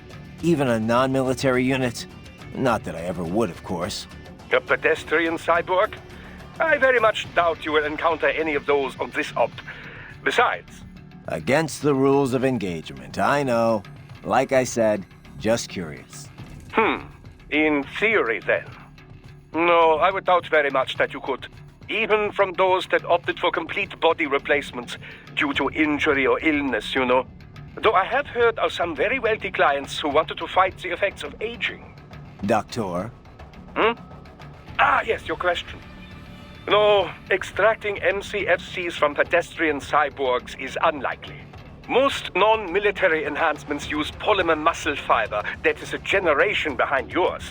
Even a non-military unit? Not that I ever would, of course. A pedestrian cyborg? I very much doubt you will encounter any of those on this op. Besides... Against the rules of engagement, I know. Like I said, just curious. In theory, then. No, I would doubt very much that you could. Even from those that opted for complete body replacements due to injury or illness, you know. Though I have heard of some very wealthy clients who wanted to fight the effects of aging. Doctor? Ah, yes, your question. No, extracting MCFCs from pedestrian cyborgs is unlikely. Most non-military enhancements use polymer muscle fiber that is a generation behind yours.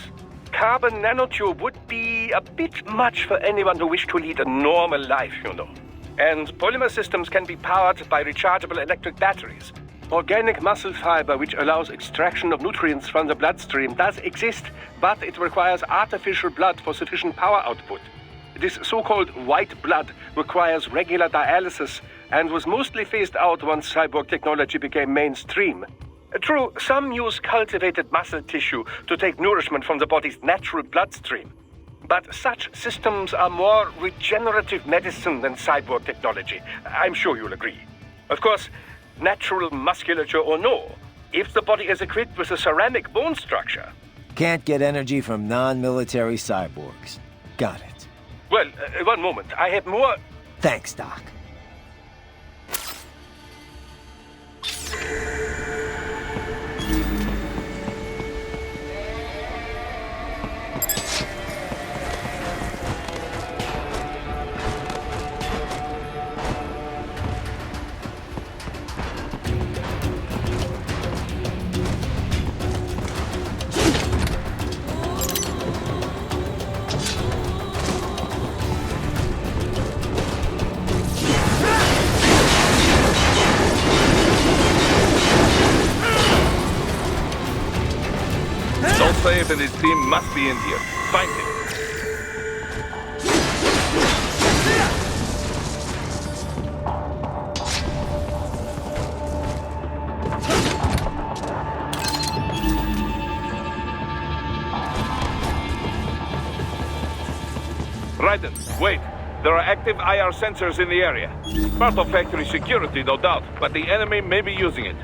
Carbon nanotube would be a bit much for anyone who wished to lead a normal life, you know. And polymer systems can be powered by rechargeable electric batteries. Organic muscle fiber, which allows extraction of nutrients from the bloodstream, does exist, but it requires artificial blood for sufficient power output. This so-called white blood requires regular dialysis and was mostly phased out once cyborg technology became mainstream. True, some use cultivated muscle tissue to take nourishment from the body's natural bloodstream. But such systems are more regenerative medicine than cyborg technology. I'm sure you'll agree. Of course, natural musculature or no, if the body is equipped with a ceramic bone structure... Can't get energy from non-military cyborgs. Got it. Well, one moment. I have more... Thanks, Doc. Dolzaev and his team must be in here. Find him. Raiden, wait. There are active IR sensors in the area. Part of factory security, no doubt, but the enemy may be using it.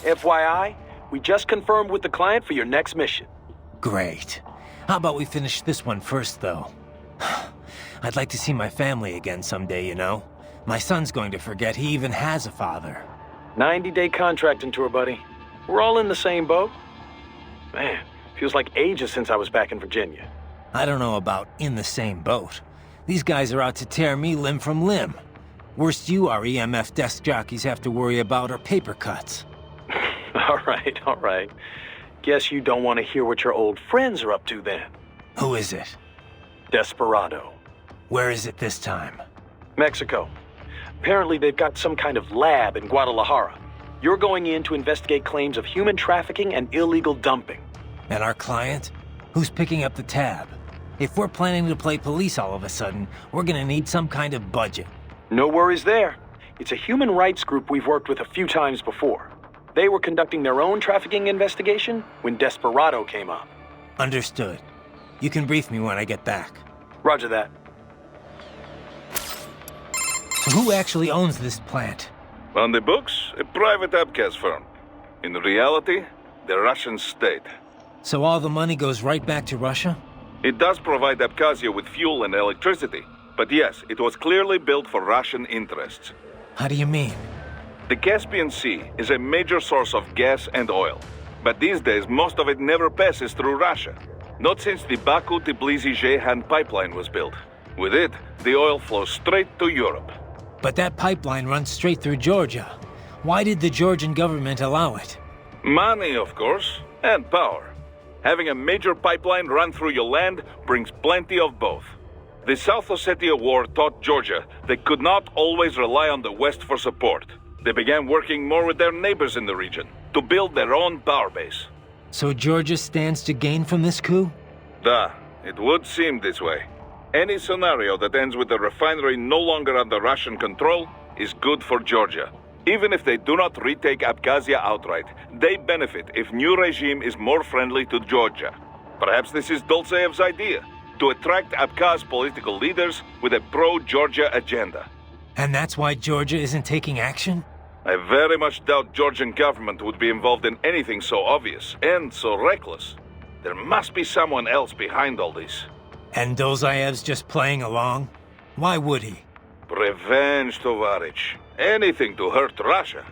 FYI, we just confirmed with the client for your next mission. Great. How about we finish this one first, though? I'd like to see my family again someday, you know? My son's going to forget he even has a father. 90-day contracting tour, buddy. We're all in the same boat. Man, feels like ages since I was back in Virginia. I don't know about in the same boat. These guys are out to tear me limb from limb. Worst you are EMF desk jockeys have to worry about are paper cuts. All right. Guess you don't want to hear what your old friends are up to then. Who is it? Desperado. Where is it this time? Mexico. Apparently they've got some kind of lab in Guadalajara. You're going in to investigate claims of human trafficking and illegal dumping. And our client? Who's picking up the tab? If we're planning to play police all of a sudden, we're gonna need some kind of budget. No worries there. It's a human rights group we've worked with a few times before. They were conducting their own trafficking investigation when Desperado came up. Understood. You can brief me when I get back. Roger that. So who actually owns this plant? On the books, a private abkhaz firm. In reality, the Russian state. So all the money goes right back to Russia? It does provide Abkhazia with fuel and electricity. But yes, it was clearly built for Russian interests. How do you mean? The Caspian Sea is a major source of gas and oil. But these days, most of it never passes through Russia. Not since the Baku-Tbilisi-Ceyhan pipeline was built. With it, the oil flows straight to Europe. But that pipeline runs straight through Georgia. Why did the Georgian government allow it? Money, of course, and power. Having a major pipeline run through your land brings plenty of both. The South Ossetia War taught Georgia they could not always rely on the West for support. They began working more with their neighbors in the region to build their own power base. So Georgia stands to gain from this coup? It would seem this way. Any scenario that ends with the refinery no longer under Russian control is good for Georgia. Even if they do not retake Abkhazia outright, they benefit if new regime is more friendly to Georgia. Perhaps this is Dolzaev's idea, to attract Abkhaz political leaders with a pro-Georgia agenda. And that's why Georgia isn't taking action? I very much doubt Georgian government would be involved in anything so obvious and so reckless. There must be someone else behind all this. And Dolzaev's just playing along? Why would he? Revenge, Tovarich. Anything to hurt Russia.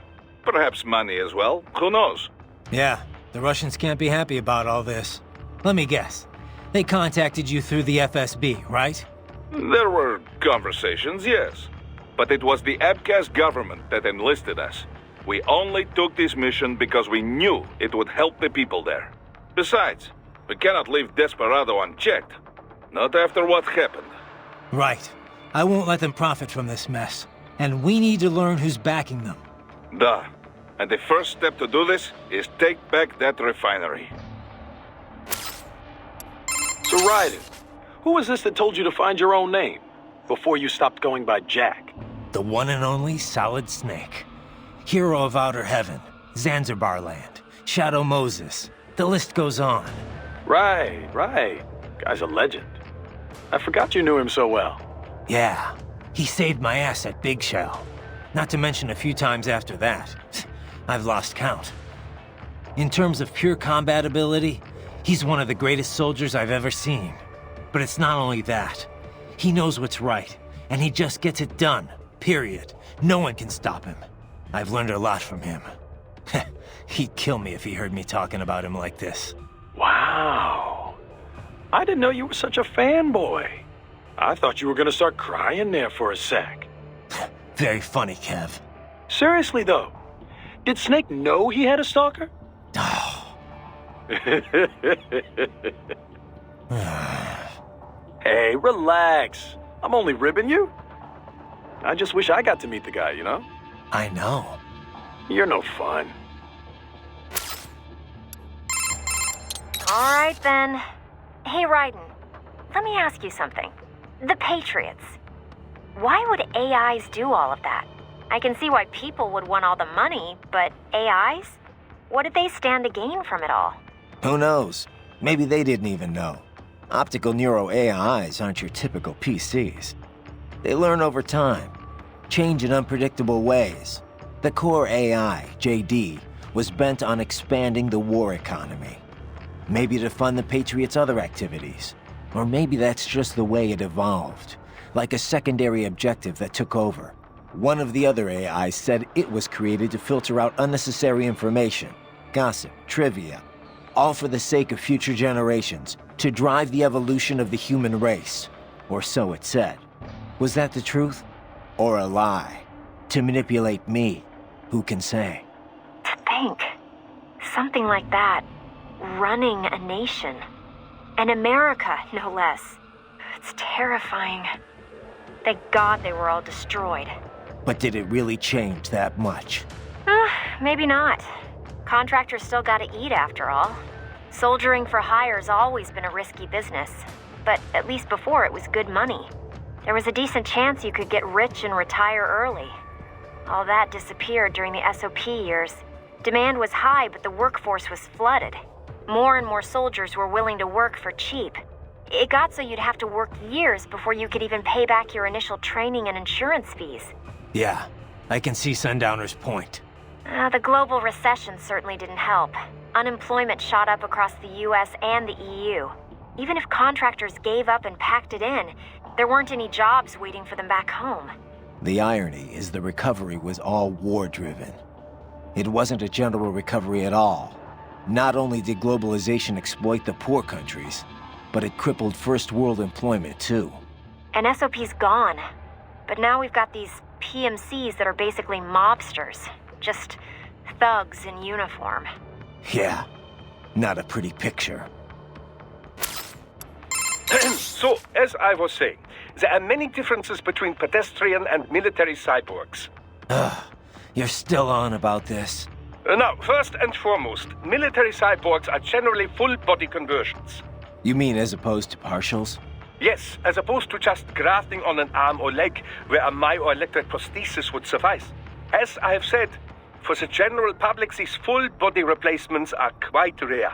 Perhaps money as well, who knows? Yeah, the Russians can't be happy about all this. Let me guess. They contacted you through the FSB, right? There were conversations, yes. But it was the Abkhaz government that enlisted us. We only took this mission because we knew it would help the people there. Besides, we cannot leave Desperado unchecked. Not after what happened. Right. I won't let them profit from this mess. And we need to learn who's backing them. And the first step to do this is take back that refinery. So Raiden, who was this that told you to find your own name? Before you stopped going by Jack? The one and only Solid Snake. Hero of Outer Heaven, Zanzibar Land, Shadow Moses. The list goes on. Right. Guy's a legend. I forgot you knew him so well. Yeah, he saved my ass at Big Shell. Not to mention a few times after that. I've lost count. In terms of pure combat ability, he's one of the greatest soldiers I've ever seen. But it's not only that. He knows what's right, and he just gets it done, period. No one can stop him. I've learned a lot from him. He'd kill me if he heard me talking about him like this. Wow. I didn't know you were such a fanboy. I thought you were gonna start crying there for a sec. Very funny, Kev. Seriously, though, did Snake know he had a stalker? Oh. Hey, relax. I'm only ribbing you. I just wish I got to meet the guy, you know? I know. You're no fun. All right, then. Hey, Raiden, let me ask you something. The Patriots. Why would AIs do all of that? I can see why people would want all the money, but AIs? What did they stand to gain from it all? Who knows? Maybe they didn't even know. Optical Neuro AIs aren't your typical PCs. They learn over time, change in unpredictable ways. The core AI, JD, was bent on expanding the war economy. Maybe to fund the Patriots' other activities. Or maybe that's just the way it evolved. Like a secondary objective that took over. One of the other AIs said it was created to filter out unnecessary information, gossip, trivia, all for the sake of future generations, to drive the evolution of the human race. Or so it said. Was that the truth? Or a lie? To manipulate me? Who can say? To think. Something like that. Running a nation. And America, no less. It's terrifying. Thank God they were all destroyed. But did it really change that much? Maybe not. Contractors still gotta eat after all. Soldiering for hire's always been a risky business. But at least before it was good money. There was a decent chance you could get rich and retire early. All that disappeared during the SOP years. Demand was high, but the workforce was flooded. More and more soldiers were willing to work for cheap. It got so you'd have to work years before you could even pay back your initial training and insurance fees. Yeah, I can see Sundowner's point. The global recession certainly didn't help. Unemployment shot up across the US and the EU. Even if contractors gave up and packed it in, there weren't any jobs waiting for them back home. The irony is the recovery was all war-driven. It wasn't a general recovery at all. Not only did globalization exploit the poor countries, but it crippled first world employment too. And SOP's gone. But now we've got these PMCs that are basically mobsters. Just thugs in uniform. Yeah, not a pretty picture. So, as I was saying, there are many differences between pedestrian and military cyborgs. You're still on about this. Now, first and foremost, military cyborgs are generally full-body conversions. You mean as opposed to partials? Yes, as opposed to just grafting on an arm or leg where a myoelectric prosthesis would suffice. As I have said, for the general public, these full-body replacements are quite rare.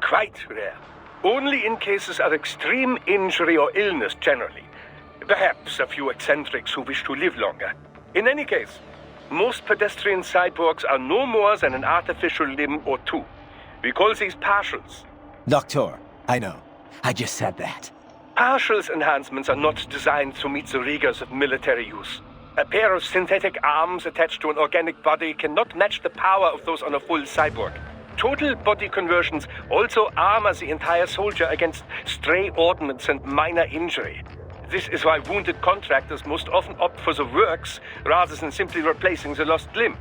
Quite rare. Only in cases of extreme injury or illness, generally. Perhaps a few eccentrics who wish to live longer. In any case, most pedestrian cyborgs are no more than an artificial limb or two. We call these partials. Doctor, I know. I just said that. Partials enhancements are not designed to meet the rigors of military use. A pair of synthetic arms attached to an organic body cannot match the power of those on a full cyborg. Total body conversions also armor the entire soldier against stray ordnance and minor injury. This is why wounded contractors most often opt for the works rather than simply replacing the lost limb.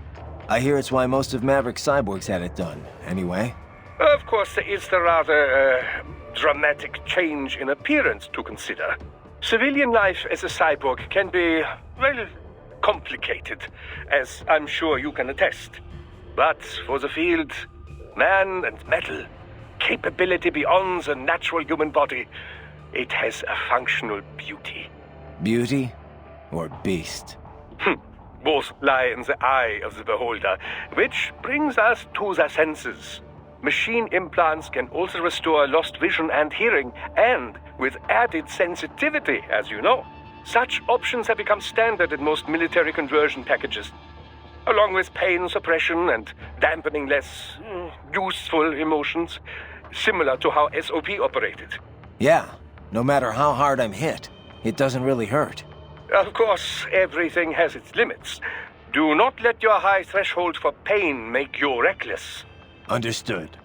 I hear it's why most of Maverick cyborgs had it done, anyway. Of course, there is the rather dramatic change in appearance to consider. Civilian life as a cyborg can be, well, complicated, as I'm sure you can attest. But for the field, man and metal, capability beyond the natural human body, it has a functional beauty. Beauty or beast? Both lie in the eye of the beholder, which brings us to the senses. Machine implants can also restore lost vision and hearing, and with added sensitivity, as you know. Such options have become standard in most military conversion packages, along with pain suppression and dampening less useful emotions, similar to how SOP operated. Yeah, no matter how hard I'm hit, it doesn't really hurt. Of course, everything has its limits. Do not let your high threshold for pain make you reckless. Understood.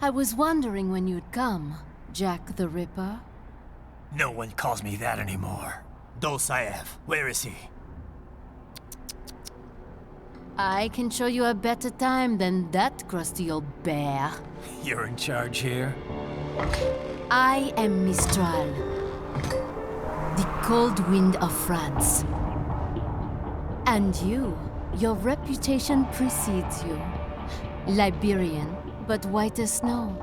I was wondering when you'd come, Jack the Ripper. No one calls me that anymore. Dolzaev, where is he? I can show you a better time than that crusty old bear. You're in charge here? I am Mistral, the cold wind of France. And your reputation precedes you. Liberian, but white as snow.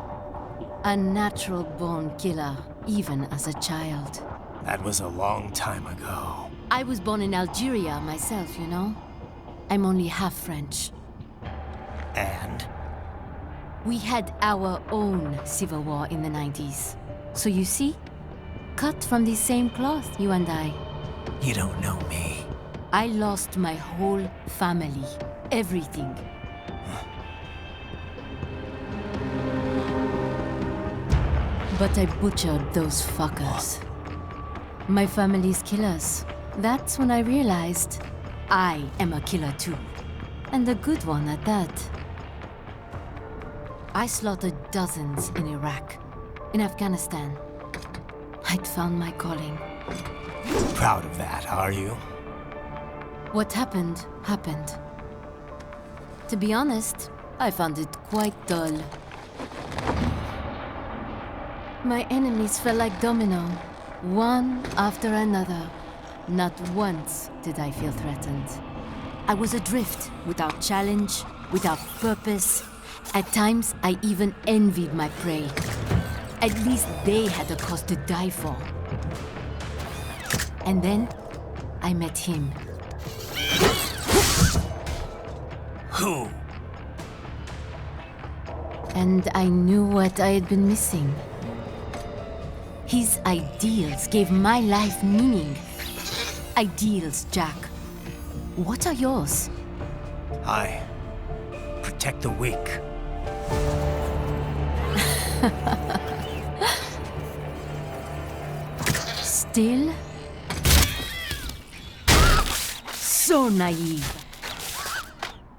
A natural-born killer, even as a child. That was a long time ago. I was born in Algeria myself, you know? I'm only half French. And? We had our own civil war in the 90s. So you see? Cut from the same cloth, you and I. You don't know me. I lost my whole family. Everything. But I butchered those fuckers. My family's killers. That's when I realized I am a killer too. And a good one at that. I slaughtered dozens in Iraq, in Afghanistan. I'd found my calling. Proud of that, are you? What happened, happened. To be honest, I found it quite dull. My enemies fell like domino, one after another. Not once did I feel threatened. I was adrift, without challenge, without purpose. At times, I even envied my prey. At least they had a cause to die for. And then, I met him. Who? And I knew what I had been missing. His ideals gave my life meaning. Ideals, Jack. What are yours? I protect the weak. Still? So naive.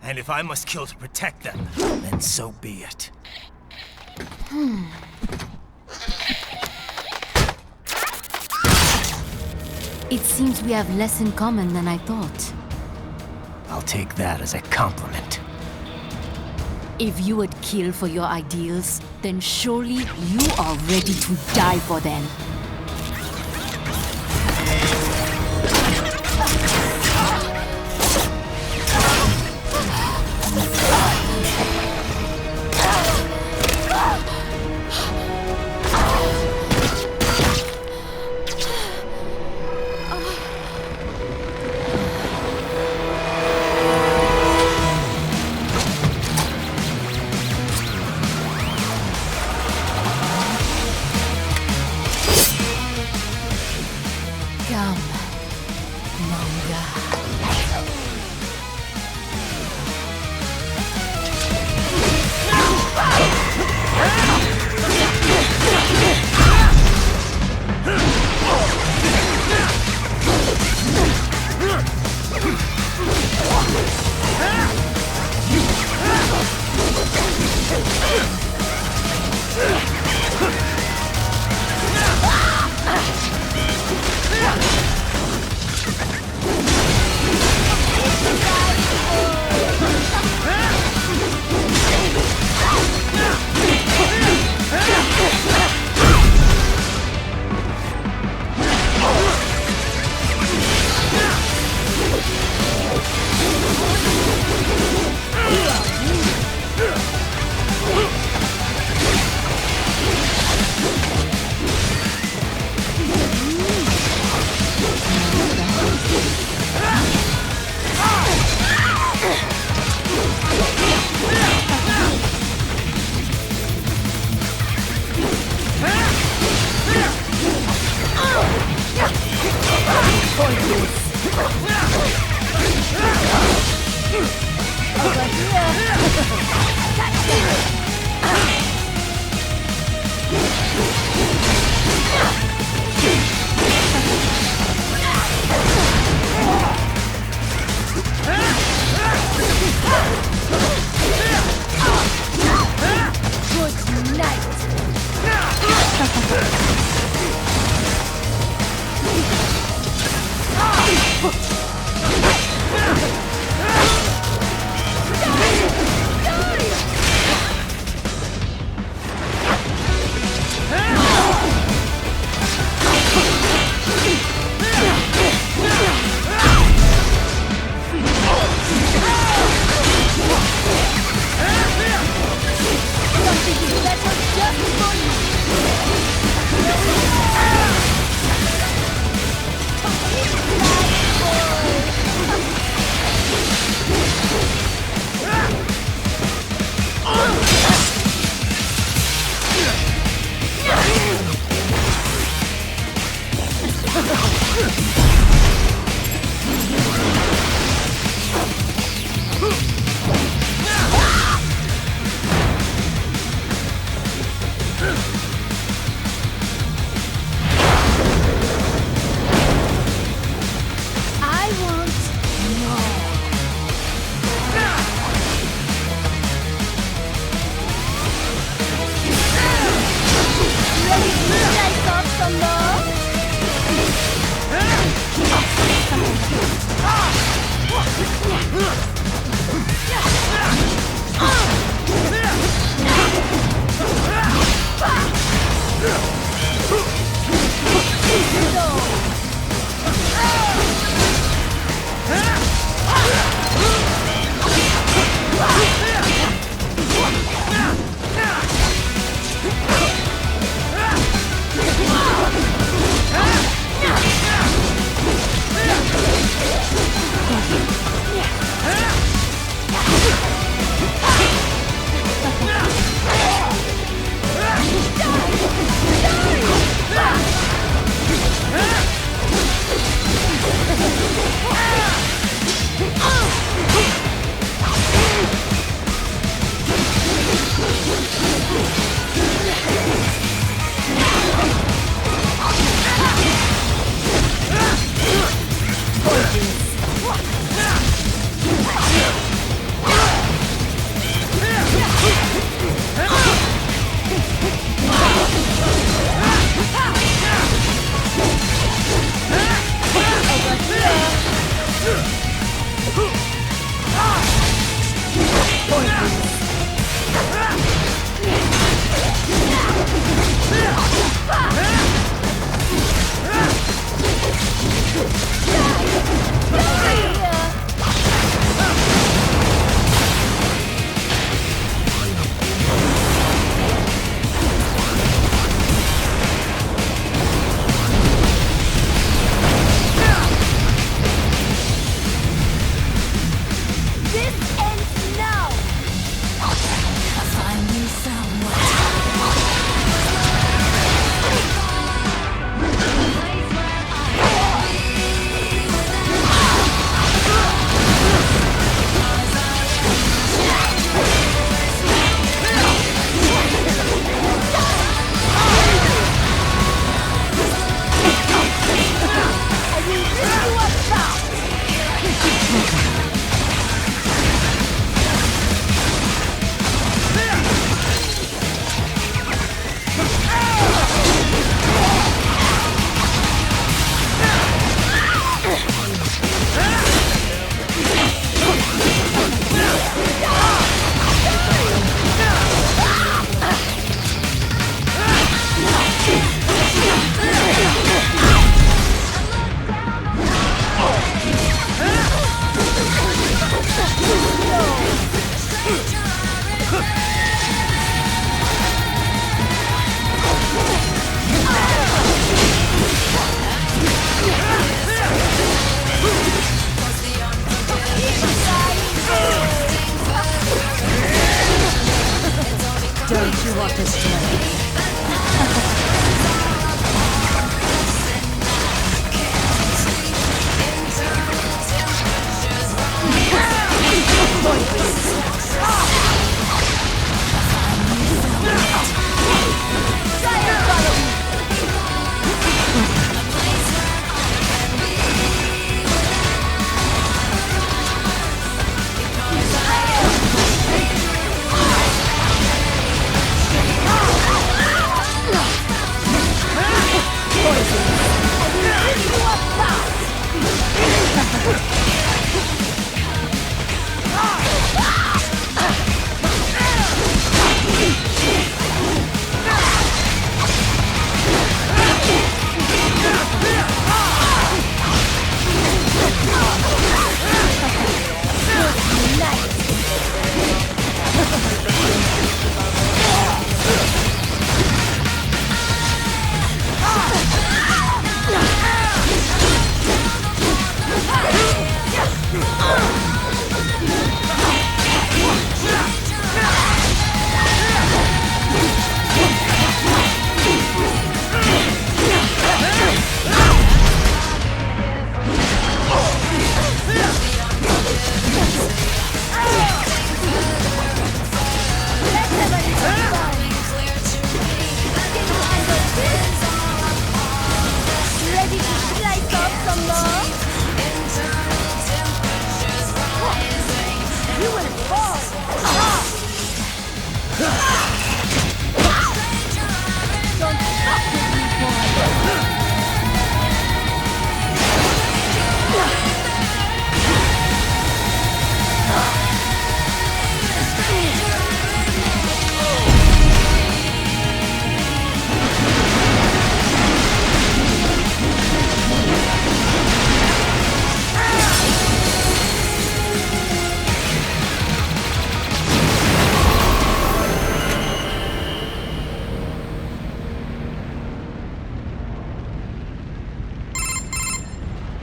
And if I must kill to protect them, then so be it. It seems we have less in common than I thought. I'll take that as a compliment. If you would kill for your ideals, then surely you are ready to die for them.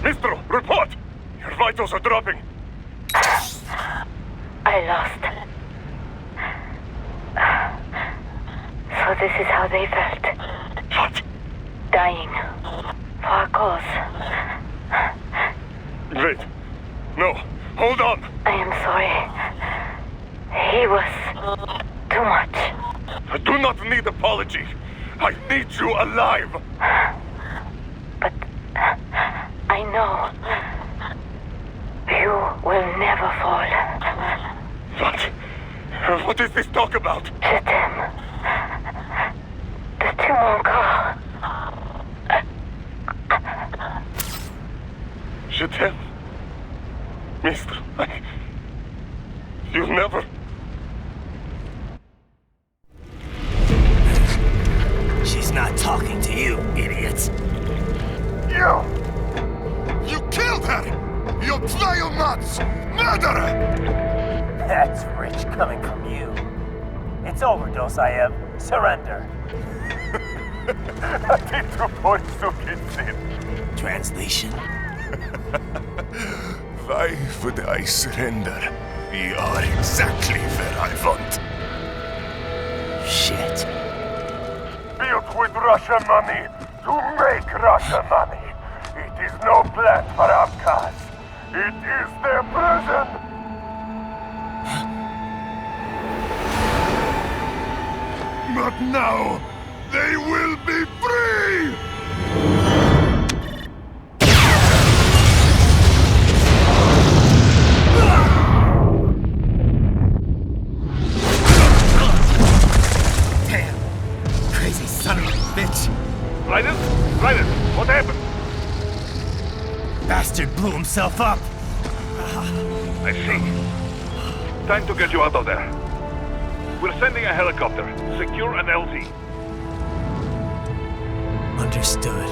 Mistral, report! Your vitals are dropping. I lost. So this is how they felt. What? Dying. For a cause. Wait. No. Hold on. I am sorry. He was too much. I do not need apology. I need you alive. But I know you will never fall. What? What is this talk about? Je t'aime. De tout mon corps. Je t'aime. Mister, you never... She's not talking to you, idiot. You! You killed her! You vile nuts! Murderer! That's rich coming from you. It's overdose, I have. Surrender. Translation? Why would I surrender? You are exactly where I want. Shit. Built with Russian money to make Russian money. It is no plan for outcasts. It is their prison. But now, they will be free! Damn! Crazy son of a bitch! Raiden? Raiden, what happened? Bastard blew himself up! I see. Time to get you out of there. We're sending a helicopter. Secure an LZ. Understood.